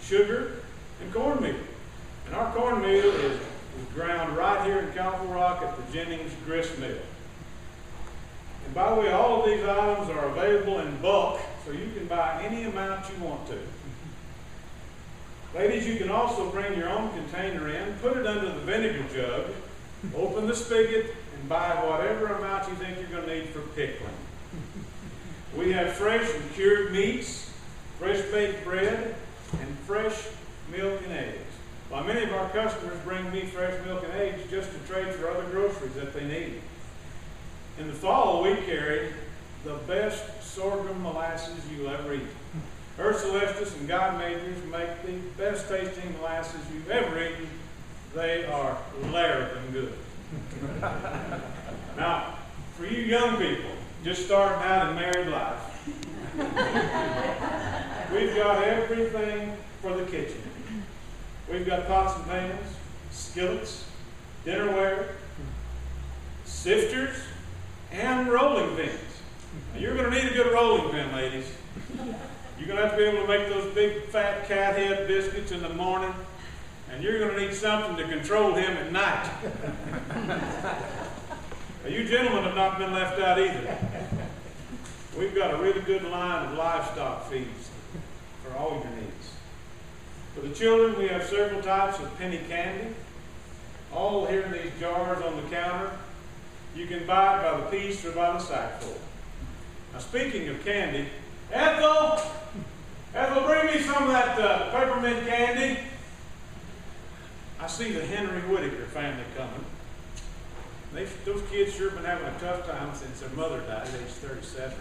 sugar, and cornmeal. And our cornmeal is ground right here in Calico Rock at the Jennings Grist Mill. And by the way, all of these items are available in bulk, so you can buy any amount you want to. Ladies, you can also bring your own container in, put it under the vinegar jug, open the spigot, and buy whatever amount you think you're going to need for pickling. We have fresh and cured meats, fresh baked bread, and fresh milk and eggs. While many of our customers bring me fresh milk and eggs just to trade for other groceries that they need. In the fall, we carry the best sorghum molasses you'll ever eat. Celestis and God Majors make the best tasting molasses you've ever eaten. They are larrikin good. Now, for you young people just starting out in married life, we've got everything for the kitchen. We've got pots and pans, skillets, dinnerware, sifters, and rolling pins. Now, you're going to need a good rolling pin, ladies. You're going to have to be able to make those big fat cat head biscuits in the morning, and you're going to need something to control him at night. Now, you gentlemen have not been left out either. We've got a really good line of livestock feeds for all your needs. For the children, we have several types of penny candy, all here in these jars on the counter. You can buy it by the piece or by the sackful. Now, speaking of candy, Ethel, bring me some of that peppermint candy. I see the Henry Whitaker family coming. Those kids sure been having a tough time since their mother died at age 37.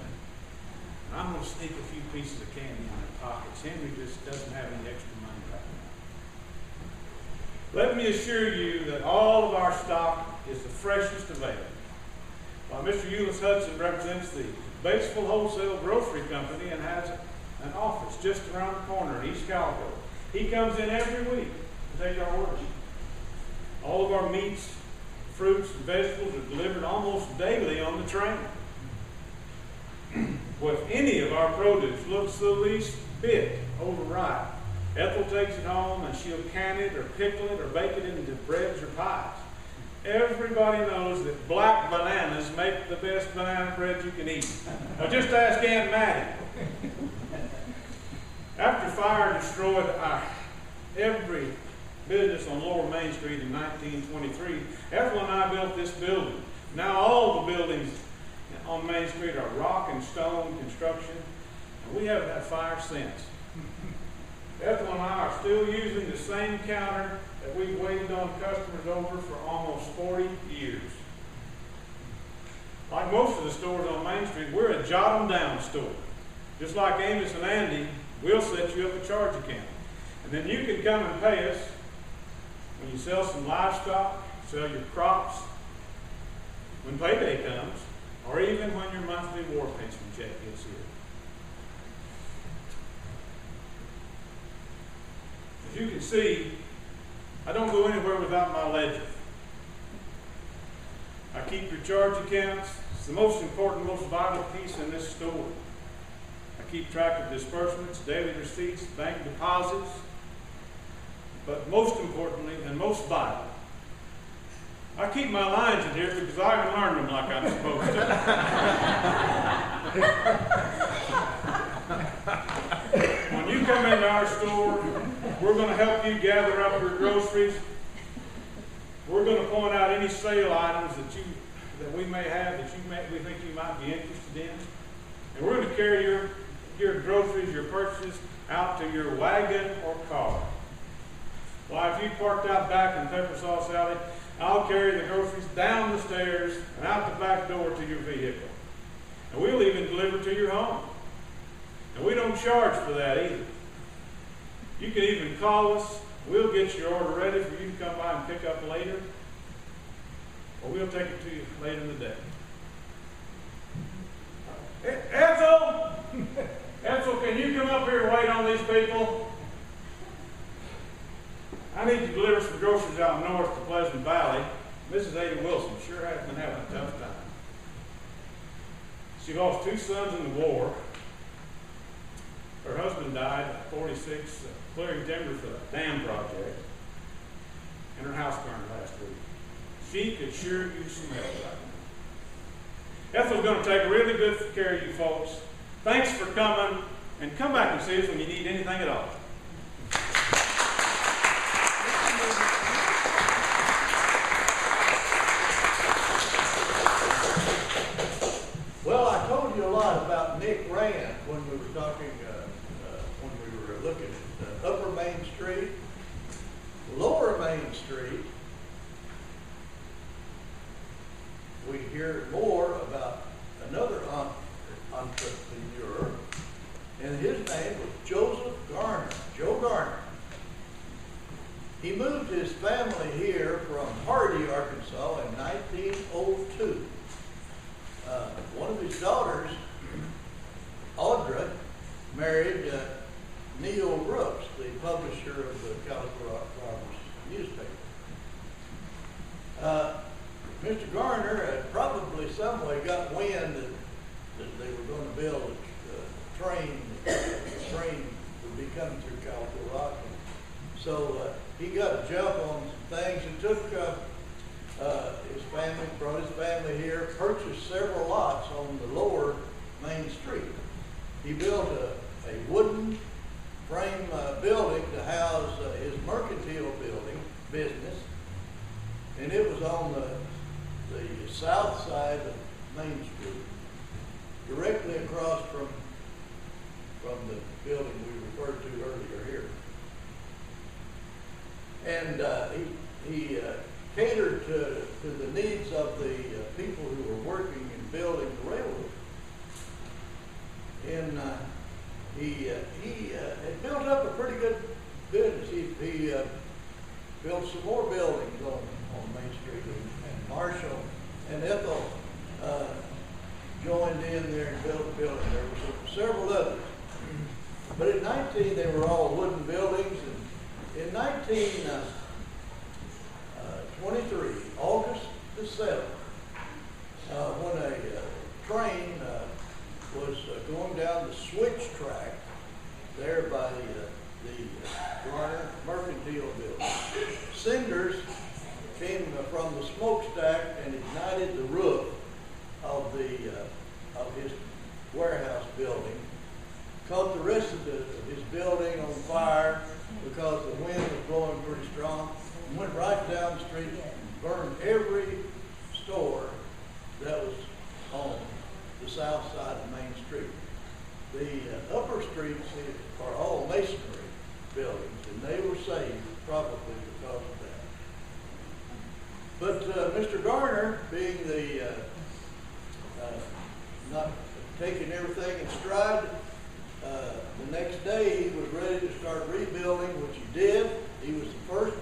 And I'm going to sneak a few pieces of candy in their pockets. Henry just doesn't have any extra money right now. Let me assure you that all of our stock is the freshest available. While Mr. Euless Hudson represents the Batesville Wholesale Grocery Company and has an office just around the corner in East Calico. He comes in every week to take our orders. All of our meats, fruits, and vegetables are delivered almost daily on the train. Well, if any of our produce looks the least bit overripe, Ethel takes it home and she'll can it or pickle it or bake it into breads or pies. Everybody knows that black bananas make the best banana bread you can eat. Now just ask Aunt Mattie. After fire destroyed every business on Lower Main Street in 1923, Ethel and I built this building. Now all the buildings on Main Street are rock and stone construction, and we haven't had fire since. Ethel and I are still using the same counter that we've waited on customers over for almost 40 years. Like most of the stores on Main Street, we're a jot 'em down store. Just like Amos and Andy, we'll set you up a charge account. And then you can come and pay us when you sell some livestock, sell your crops, when payday comes, or even when your monthly war pension check gets here. As you can see, I don't go anywhere without my ledger. I keep your charge accounts. It's the most important, most vital piece in this store. I keep track of disbursements, daily receipts, bank deposits, but most importantly and most vital, I keep my lines in here because I can learn them like I'm supposed to. When you come into our store, we're going to help you gather up your groceries. We're going to point out any sale items that we may have that we think you might be interested in. And we're going to carry your groceries, your purchases, out to your wagon or car. Why, if you parked out back in Peppersauce Alley, I'll carry the groceries down the stairs and out the back door to your vehicle. And we'll even deliver to your home. And we don't charge for that either. You can even call us. We'll get your order ready for you to come by and pick up later. Or we'll take it to you later in the day. Ethel! Ethel, can you come up here and wait on these people? I need to deliver some groceries out north to Pleasant Valley. Mrs. Ada Wilson sure has been having a tough time. She lost 2 sons in the war. Her husband died at 46, clearing timber for the dam project. And her house burned last week. She could sure use some help right now. Ethel's going to take really good care of you folks. Thanks for coming, and come back and see us when you need anything at all. Well, I told you a lot about Nick Rand when we were talking, when we were looking at Upper Main Street Street, we hear more about another entrepreneur, and his name was Joseph Garner, Joe Garner. He moved his family here from Hardy, Arkansas in 1902. One of his daughters, Audra, married Neil Brooks, the publisher of the Calico Robbers newspaper. Mr. Garner had probably some way got wind that they were going to build a train. The train would be coming through Calico Rock. So he got a jump on some things and took his family, brought his family here, purchased several lots on the lower Main Street. He built a wooden frame building to house his mercantile business, and it was on the south side of Main Street, directly across from the building we referred to earlier here. And he catered to the needs of the people who were working and building the railroad. And he had built up a pretty good business. He built some more buildings on Main Street, and Marshall and Ethel joined in there and built a building. There were several others. But in 19, they were all wooden buildings. And in 1923, August the 7th, when a train was going down the switch track there by the Garner Mercantile Building, cinders came from the smokestack and ignited the roof of his warehouse building, caught the rest of his building on fire because the wind was blowing pretty strong, and went right down the street and burned every store that was on the south side of Main Street. The upper streets are all masonry buildings, and they were saved probably because of that. But Mr. Garner, being not taking everything in stride, the next day he was ready to start rebuilding, which he did. He was the first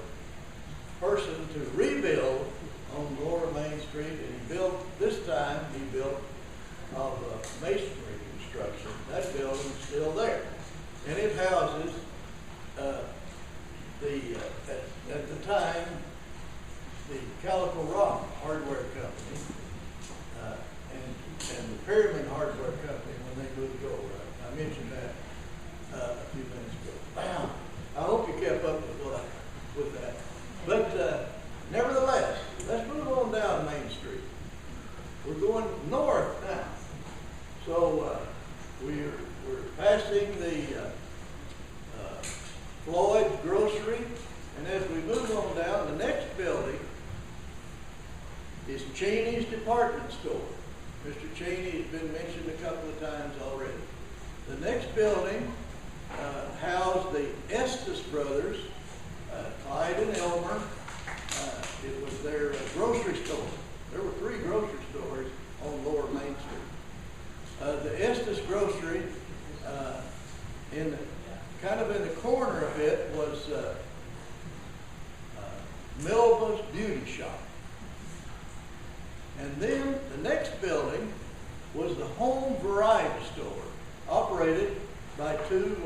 person to rebuild on Lower Main Street, and he built of masonry construction. That building is still there, and it houses at the time the Calico Rock Hardware Company and the Perryman Hardware Company when they moved over. I mentioned that a few minutes ago. I hope you kept up with that. But nevertheless, let's move on down Main Street. We're going north now. So we're passing the Floyd's Grocery, and as we move on down, the next building is Cheney's Department Store. Mr. Cheney has been mentioned a couple of times already. The next building housed the Estes brothers, Clyde and Elmer. It was their grocery store. There were 3 grocery stores on Lower Main Street. The Estes Grocery, kind of in the corner of it, was Melba's Beauty Shop. And then the next building was the Home Variety Store, operated by 2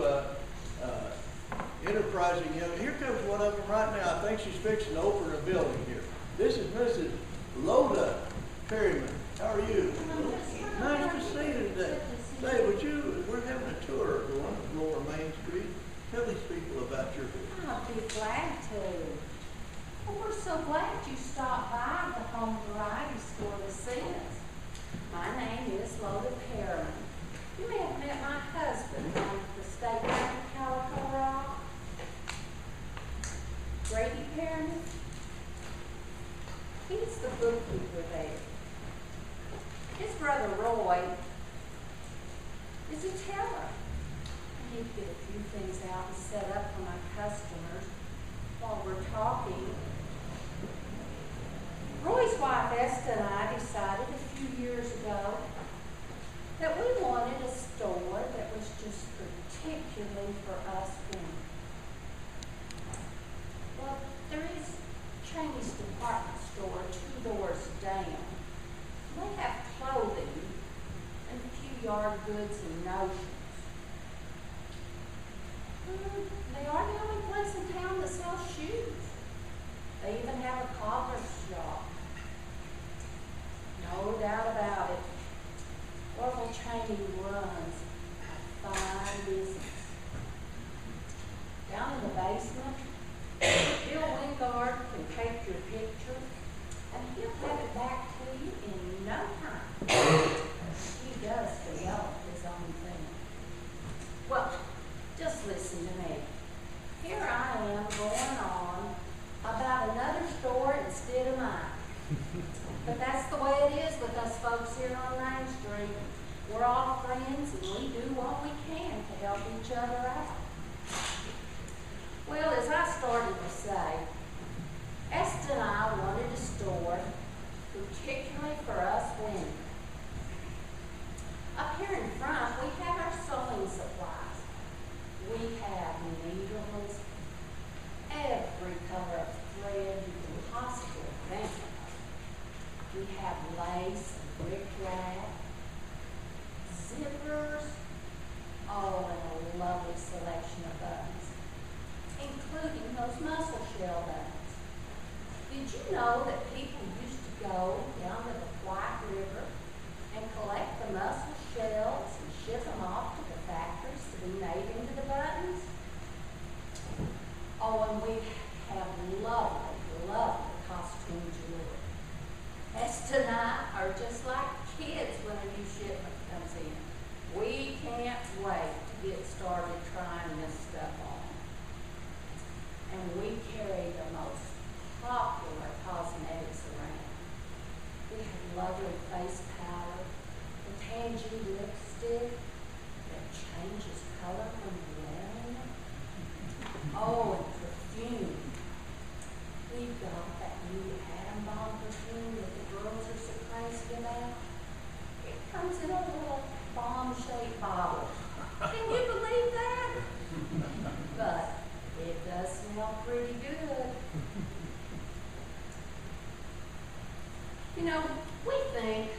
enterprising young. Here comes one of them right now. I think she's fixing to open a building here. This is Mrs. Loda Perryman. How are you? Nice to see you today. Say, we're having a tour going to Lower Main Street. Tell these people about your business. I'll be glad to. Well, we're so glad you stopped by the Home Variety Store to see us. My name is Loda Perryman. You may have met my husband on the State Bank of Calico Rock. Grady Perryman. He's the bookkeeper there. His brother Roy is a teller. He'd get a few things out and set up for my customers while we're talking. Esther and I decided a few years ago that we wanted a store that was just particularly for us women. Well, there is Chinese department store 2 doors down. They have clothing and a few yard goods and notions. They are the only place in town that sells shoes. They even have a cobbler's shop. No doubt about it, Orville Cheney runs a fine business. Down in the basement, Bill Wingard can take your picture and he'll have it back to you in no time. He does develop his own thing. Well, just listen to me. Here I am going on about another store instead of mine. But that's the way it is with us folks here on Main Street. We're all friends and we do what we can to help each other out. Well, as I started to say, Esther and I wanted a store particularly for us women. Up here in front, we have our sewing supplies. We have needles, every color of thread you can possibly think of. We have lace and bric-a-brac, zippers, and a lovely selection of buttons, including those mussel shell buttons. Did you know that people used to go down to the White River and collect the mussel shells and ship them off to the factories to be made into the buttons? Oh, and we have lovely, lovely costume jewelry. Esther and I are just like kids when a new shipment comes in. We can't wait to get started trying this stuff on. And we carry the most popular cosmetics around. We have lovely face powder, the tangy lipstick that changes color when you're wearing it. Oh, and perfume. We've got that new atom bomb perfume that the girls are so crazy about. It comes in a little bomb-shaped bottle. Can you believe that? But it does smell pretty good. You know, we think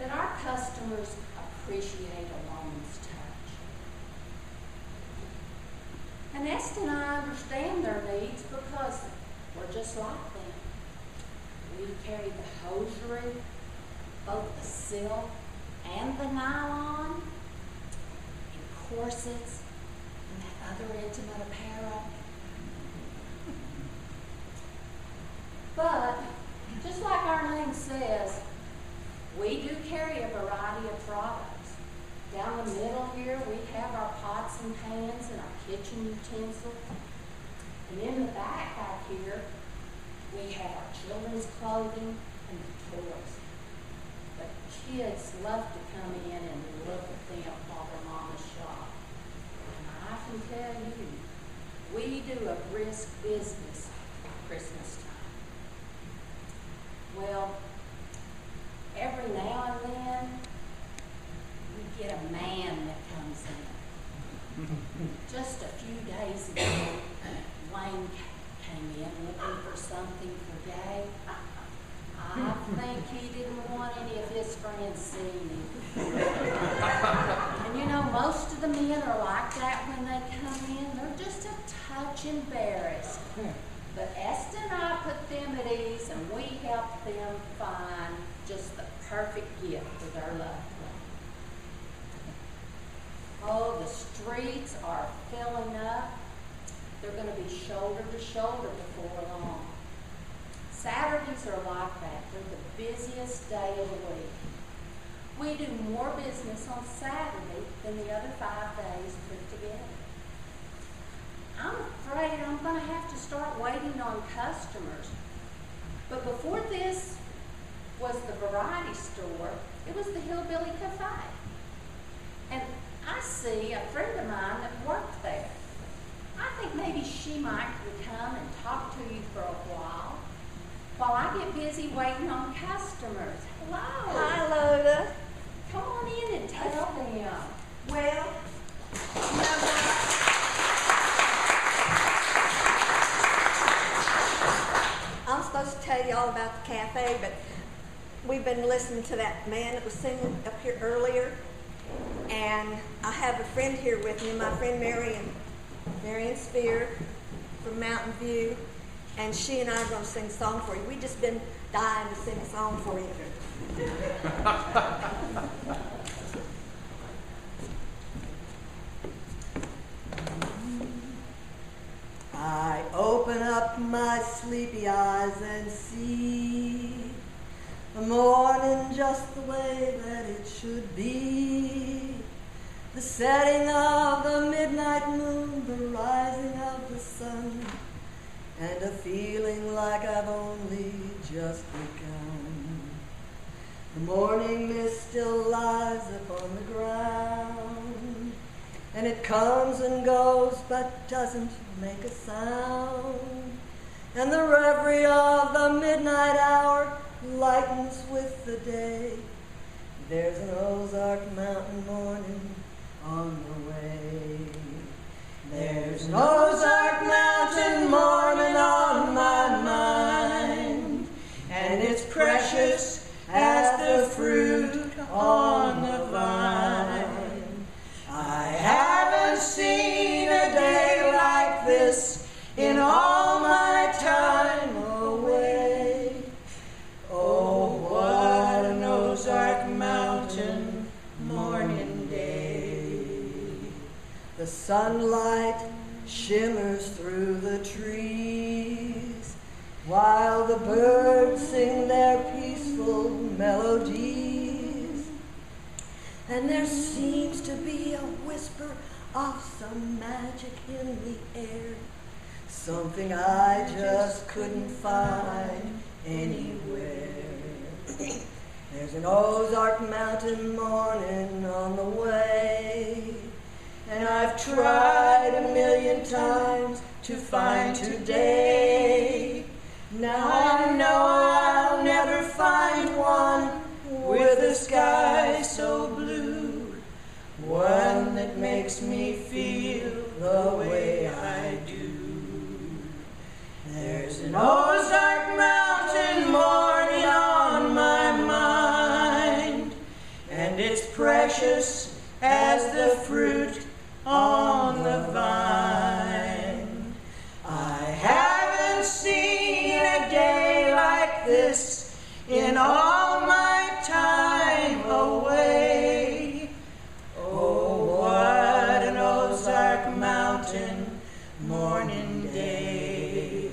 that our customers appreciate a woman's touch. And Esther and I understand their needs because we're just like them. We carry the hosiery, both the silk and the nylon, and corsets, and that other intimate apparel. But, just like our name says, we do carry a variety of products. Down the middle here, we have our pots and pans and our kitchen utensils. And in the back here, we have our children's clothing and the toys. But kids love to come in and look at them while they're mama's shop. And I can tell you, we do a brisk business at Christmas time. Well, every now and then, we get a man that comes in. Just a few days ago, Wayne came in looking for something for Gay. I think he didn't want any of his friends seeing him. And you know, most of the men are like that when they come in. They're just a touch embarrassed. But Esther and I put them at ease, and we helped them find just the perfect gift for their loved one. Oh, the streets are filling up. They're going to be shoulder to shoulder before long. Saturdays are like that. They're the busiest day of the week. We do more business on Saturday than the other 5 days put together. I'm afraid I'm going to have to start waiting on customers. But before this was the variety store, it was the Hillbilly Cafe. And I see a friend of mine that worked there. I think maybe she might come and talk to you for a while I get busy waiting on customers. Hello. Hi, Loda. Come on in and tell them. Well, you know what? I'm supposed to tell you all about the cafe, but we've been listening to that man that was singing up here earlier. And I have a friend here with me, my friend Marion Spear from Mountain View. And she and I are going to sing a song for you. We've just been dying to sing a song for you. I open up my sleepy eyes and see the morning just the way that it should be. The setting of the midnight moon, the rising of the sun, and a feeling like I've only just begun. The morning mist still lies upon the ground, and it comes and goes but doesn't make a sound. And the reverie of the midnight hour lightens with the day. There's an Ozark Mountain morning on the way. There's an Ozark Mountain morning on my mind, and it's precious as the fruit on the vine. I haven't seen a day like this in all my time away. Oh, what an Ozark Mountain morning day. The sunlight shimmers through the trees, while the birds sing their peaceful melodies. And there seems to be a whisper of some magic in the air, something I just couldn't find anywhere. There's an Ozark Mountain morning on the way, and I've tried a million times to find today. Now I know I'll never find one with a sky so blue, one that makes me feel the way I do. There's an Ozark Mountain morning on my mind, and it's precious as the fruit on the vine. I haven't seen a day like this in all my time away. Oh, what an Ozark Mountain morning day.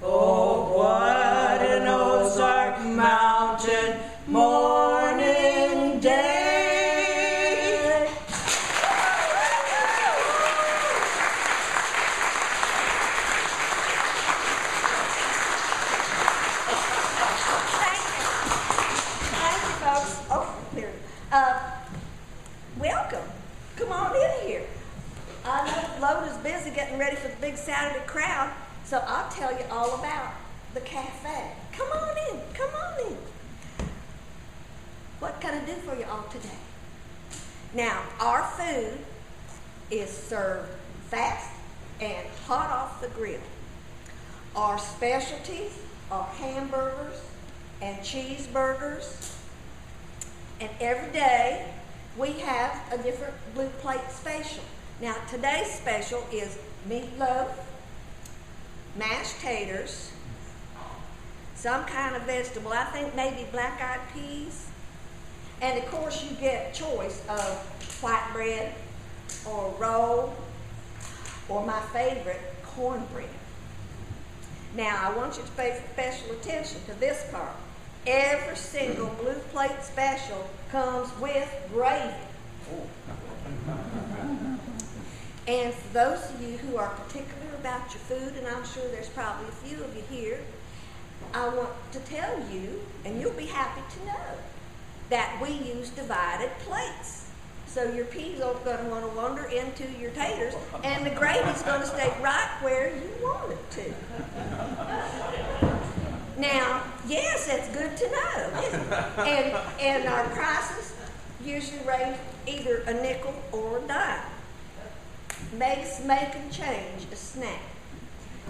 Oh, what an Ozark Mountain morning day. Welcome. Come on in here. I know Loda's busy getting ready for the big Saturday crowd, so I'll tell you all about the cafe. Come on in. Come on in. What can I do for you all today? Now, our food is served fast and hot off the grill. Our specialties are hamburgers and cheeseburgers, and every day we have a different blue plate special. Now, today's special is meatloaf, mashed taters, some kind of vegetable. I think maybe black-eyed peas. And, of course, you get a choice of white bread or roll or my favorite, cornbread. Now, I want you to pay special attention to this part. Every single blue plate special comes with gravy. And for those of you who are particular about your food, and I'm sure there's probably a few of you here, I want to tell you, and you'll be happy to know, that we use divided plates. So your peas are going to want to wander into your taters, and the gravy's going to stay right where you want it to. Now, yeah, And our prices usually range either a nickel or a dime. Makes making change a snack.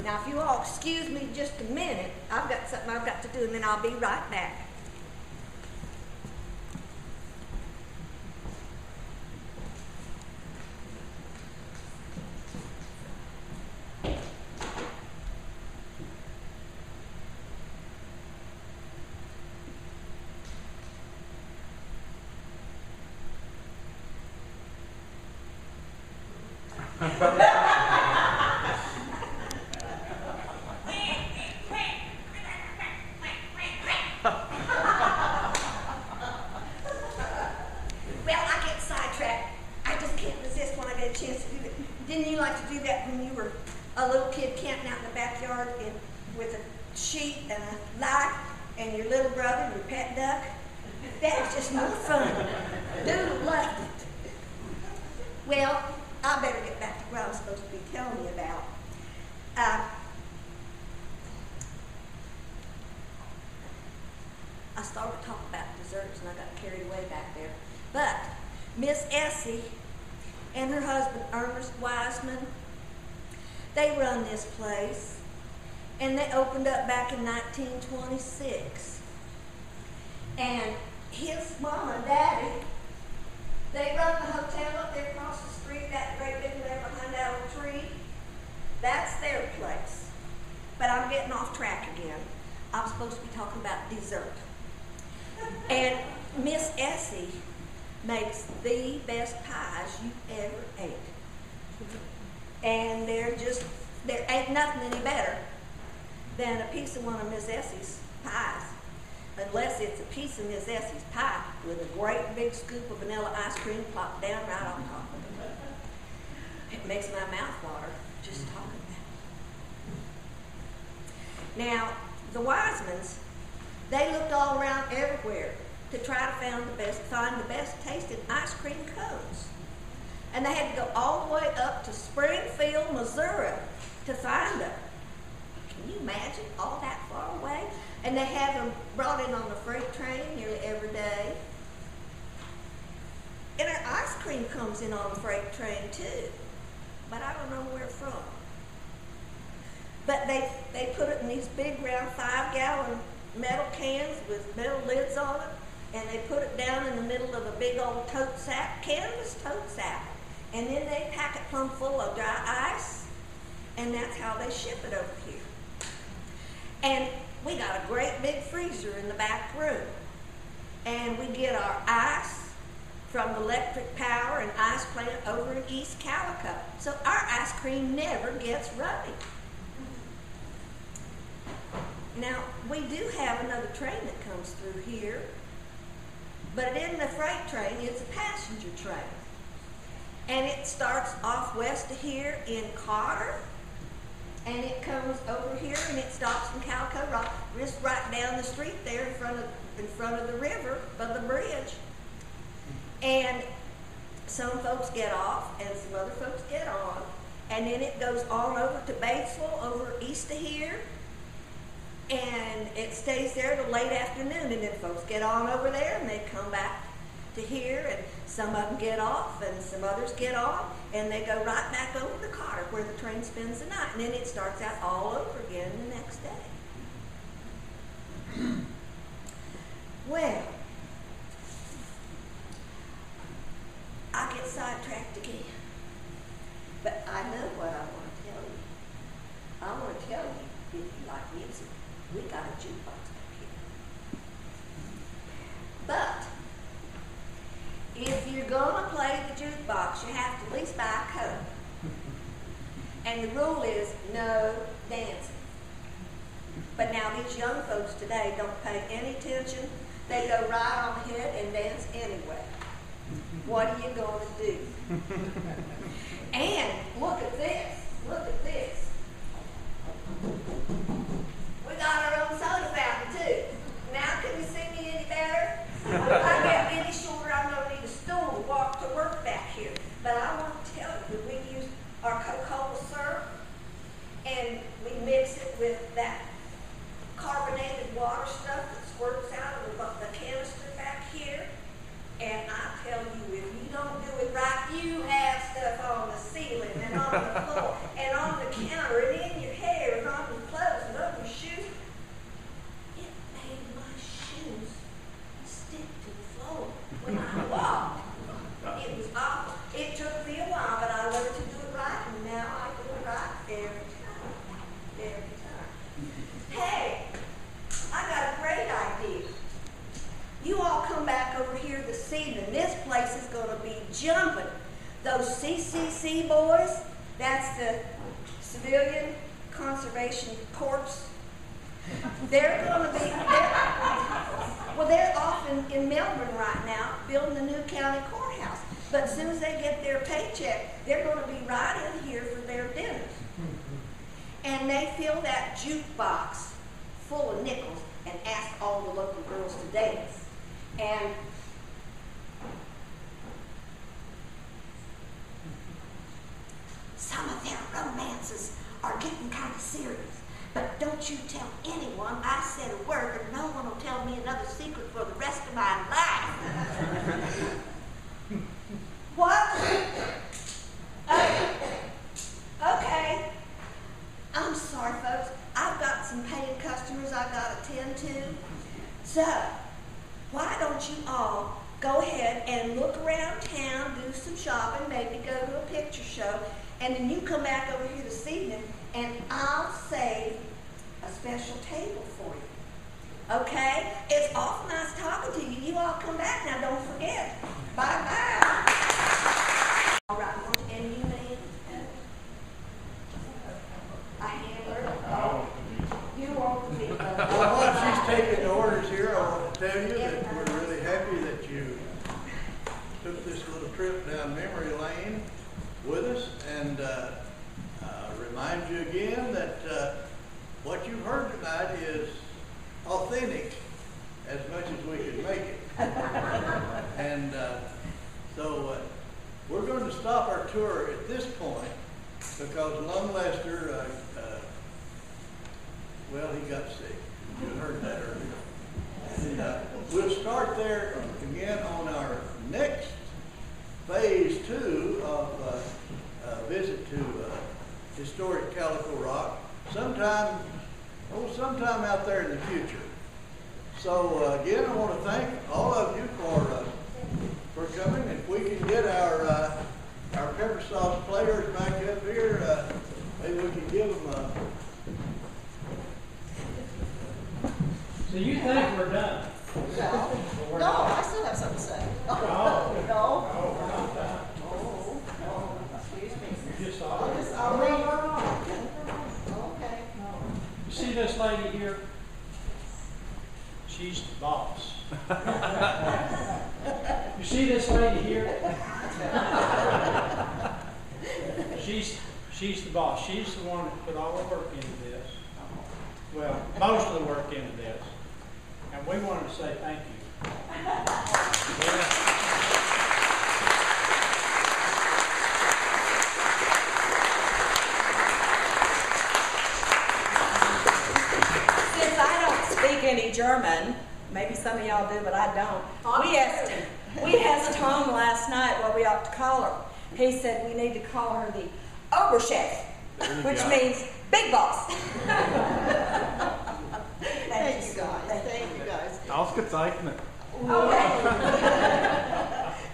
Now, if you all excuse me just a minute, I've got something I've got to do, and then I'll be right back. Well, I get sidetracked. I just can't resist when I get a chance to do it. Didn't you like to do that when you were a little kid camping out in the backyard with a sheet and a light and your little brother and your pet duck? That was just more fun. Dude loved it. Well, I better get back to what I was supposed to be telling you about. I started to talk about desserts and I got carried away back there. But Miss Essie and her husband Ernest Wiseman, they run this place, and they opened up back in 1926. And his mom and daddy, they run the hotel up there across the street, that great big one there behind that old tree. That's their place. But I'm getting off track again. I'm supposed to be talking about dessert. And Miss Essie makes the best pies you ever ate. And there ain't nothing any better than a piece of one of Miss Essie's pies. Unless it's a piece of Miss Essie's pie with a great big scoop of vanilla ice cream plopped down right on top of it. It makes my mouth water just talking about it. Now, the Wisemans, they looked all around everywhere to try to find the best tasting ice cream cones. And they had to go all the way up to Springfield, Missouri to find them. Can you imagine all that far away? And they have them brought in on the freight train nearly every day. And our ice cream comes in on the freight train too, but I don't know where from. But they put it in these big round 5-gallon metal cans with metal lids on it, and they put it down in the middle of a big old tote sack, canvas tote sack. And then they pack it plumb full of dry ice, and that's how they ship it over here. And we got a great big freezer in the back room. And we get our ice from the electric power and ice plant over in East Calico. So our ice cream never gets runny. Now, we do have another train that comes through here, but it isn't a freight train, it's a passenger train. And it starts off west of here in Carter, and it comes over here and it stops in Calico Rock, just right down the street there in front of the river, by the bridge. And some folks get off and some other folks get on, and then it goes on over to Batesville, over east of here, and it stays there till late afternoon, and then folks get on over there and they come back to here, and some of them get off and some others get on, and they go right back over to Carter where the train spends the night, and then it starts out all over again the next day. Well, I get sidetracked again, but I know what I want to tell you. I want to tell you, if you like music, we got a jukebox back here. But if you're going to play the jukebox, you have to at least buy a coat. And the rule is no dancing. But now these young folks today don't pay any attention. They go right on ahead and dance anyway. What are you going to do? And look at this. Look at this. We got our own soda fountain too. Now can you see me any better? I get any shorter, I'm going to need a stool to walk to work back here. But I want to tell you that we use our Coca-Cola syrup and we mix it with that carbonated water stuff that squirts out of the canister. here. And I tell you, if you don't do it right, you have stuff on the ceiling and on the floor and on the counter and in your hair and on your clothes and on your shoes. It made my shoes stick to the floor when I walked. It was awful. It took me a while, but I learned to do it right, and now I do it right every time. Every time. Hey, I got a great idea. You all come back over here this evening. This place is going to be jumping. Those CCC boys, that's the Civilian Conservation Corps. They're going to be, they're off in Melbourne right now building the new county courthouse. But as soon as they get their paycheck, they're going to be right in here for their dinners. And they fill that jukebox full of nickels and ask all the local girls to dance. And some of their romances are getting kind of serious. But don't you tell anyone I said a word, or no one will tell me another secret for the rest of my life. What? Okay. I'm sorry, folks. I've got some paying customers I've got to attend to. So, why don't you all go ahead and look around town, do some shopping, maybe go to a picture show, and then you come back over here this evening, and I'll save a special table for you. Okay? It's awful nice talking to you. You all come back now. Don't forget. Bye-bye. All right. And you, man? A hammer? You want to be. Well, while she's taking the orders here, I want to tell you that we're really happy that you took this little trip down memory lane with us, and remind you again that what you've heard tonight is authentic as much as we can make it. And so we're going to stop our tour at this point because Lum Lester, well, he got sick. You heard that earlier. And we'll start there again on our next phase 2 of visit to historic Calico Rock sometime out there in the future. So again, I want to thank all of you for coming. If we can get our Peppersauce players back up here, maybe we can give them a. So you think we're done? No, I still have something to say. No. No. No, we're not done. Excuse me. You just saw it. I'll leave. Okay. You see this lady here? She's the boss. You see this lady here? She's the boss. She's the one that put all the work into this. Well, most of the work into this. And we wanted to say thank you. Since I don't speak any German, maybe some of y'all do, but I don't. We asked Tom last night what we ought to call her. He said we need to call her the Oberchef, which means big boss. Thank you guys. Thank you guys. Ausgezeichnet. Okay.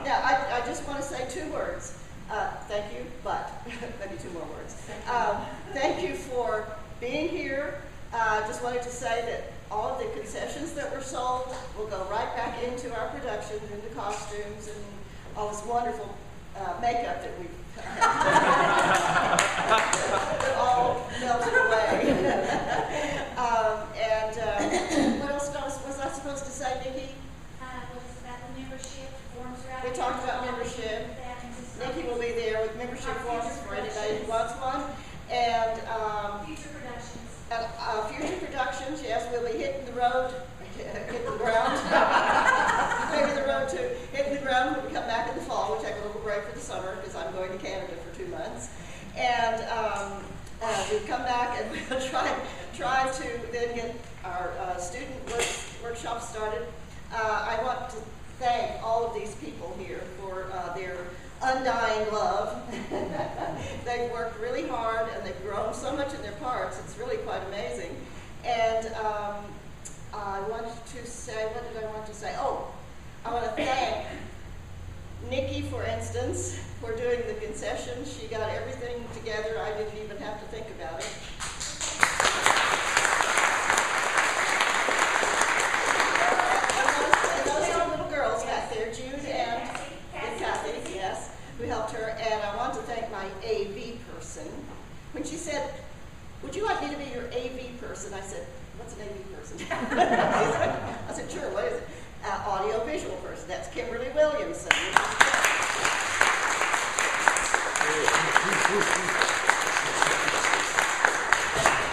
Now, I just want to say 2 words. Thank you, but maybe 2 more words. Thank you for being here. Just wanted to say that all of the concessions that were sold will go right back into our productions, into costumes, and all this wonderful makeup that we've all melted away. What else was I supposed to say, Nikki? About the membership forms right. We talked about membership. Nikki will be there with membership forms for anybody who wants one. And Future productions. future productions, yes, we'll be hitting the road, hitting the ground. Maybe the road too. Hitting the ground when we come back in the fall. We'll take a little break for the summer because I'm going to Canada for 2 months. And we'll come back and we'll try to then get our student workshop started. I want to undying love. They've worked really hard and they've grown so much in their parts. It's really quite amazing. And I wanted to say, what did I want to say? Oh, I want to thank Nikki, for instance, for doing the concessions. She got everything together. I didn't even have to think about it. And those two little girls back there, Jude and Kathy, yes, who helped her. And I want to thank my AV person. When she said, "Would you like me to be your AV person?" I said, "What's an AV person?" I said, "Sure, what is it?" Audio visual person. That's Kimberly Williamson.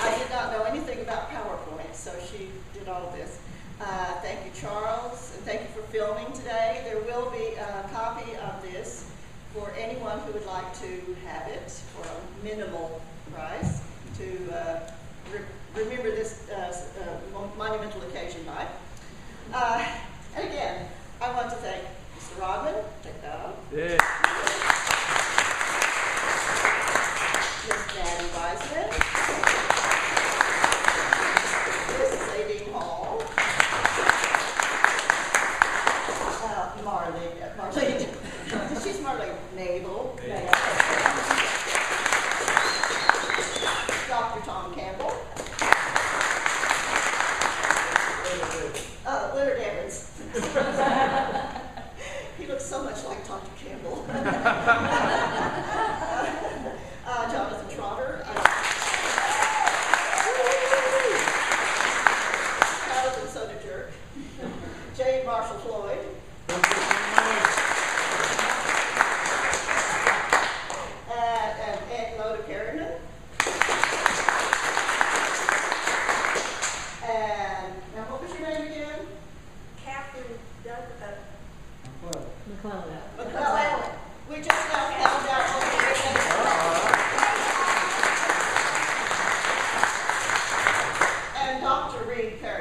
I did not know anything about PowerPoint, so she did all of this. Thank you, Charles, and thank you for filming today. There will be a copy of this for anyone who would like to have it for a minimal price to remember this monumental occasion by. And again, I want to thank Mr. Rodman. Take that off. Yeah. Miss Daddy Wiseman. Miss Sadie Hall. Marlene. She's Marlene Mabel. Dr. Tom Campbell. Leonard Evans. He looks so much like Dr. Campbell. Jonathan Trotter. Jonathan Soda Jerk. Jane Marshall Floyd. And Aunt Loda Perryman. And now what was your name again? Captain McClellan. We just now found out what the and Dr. Reed Perry.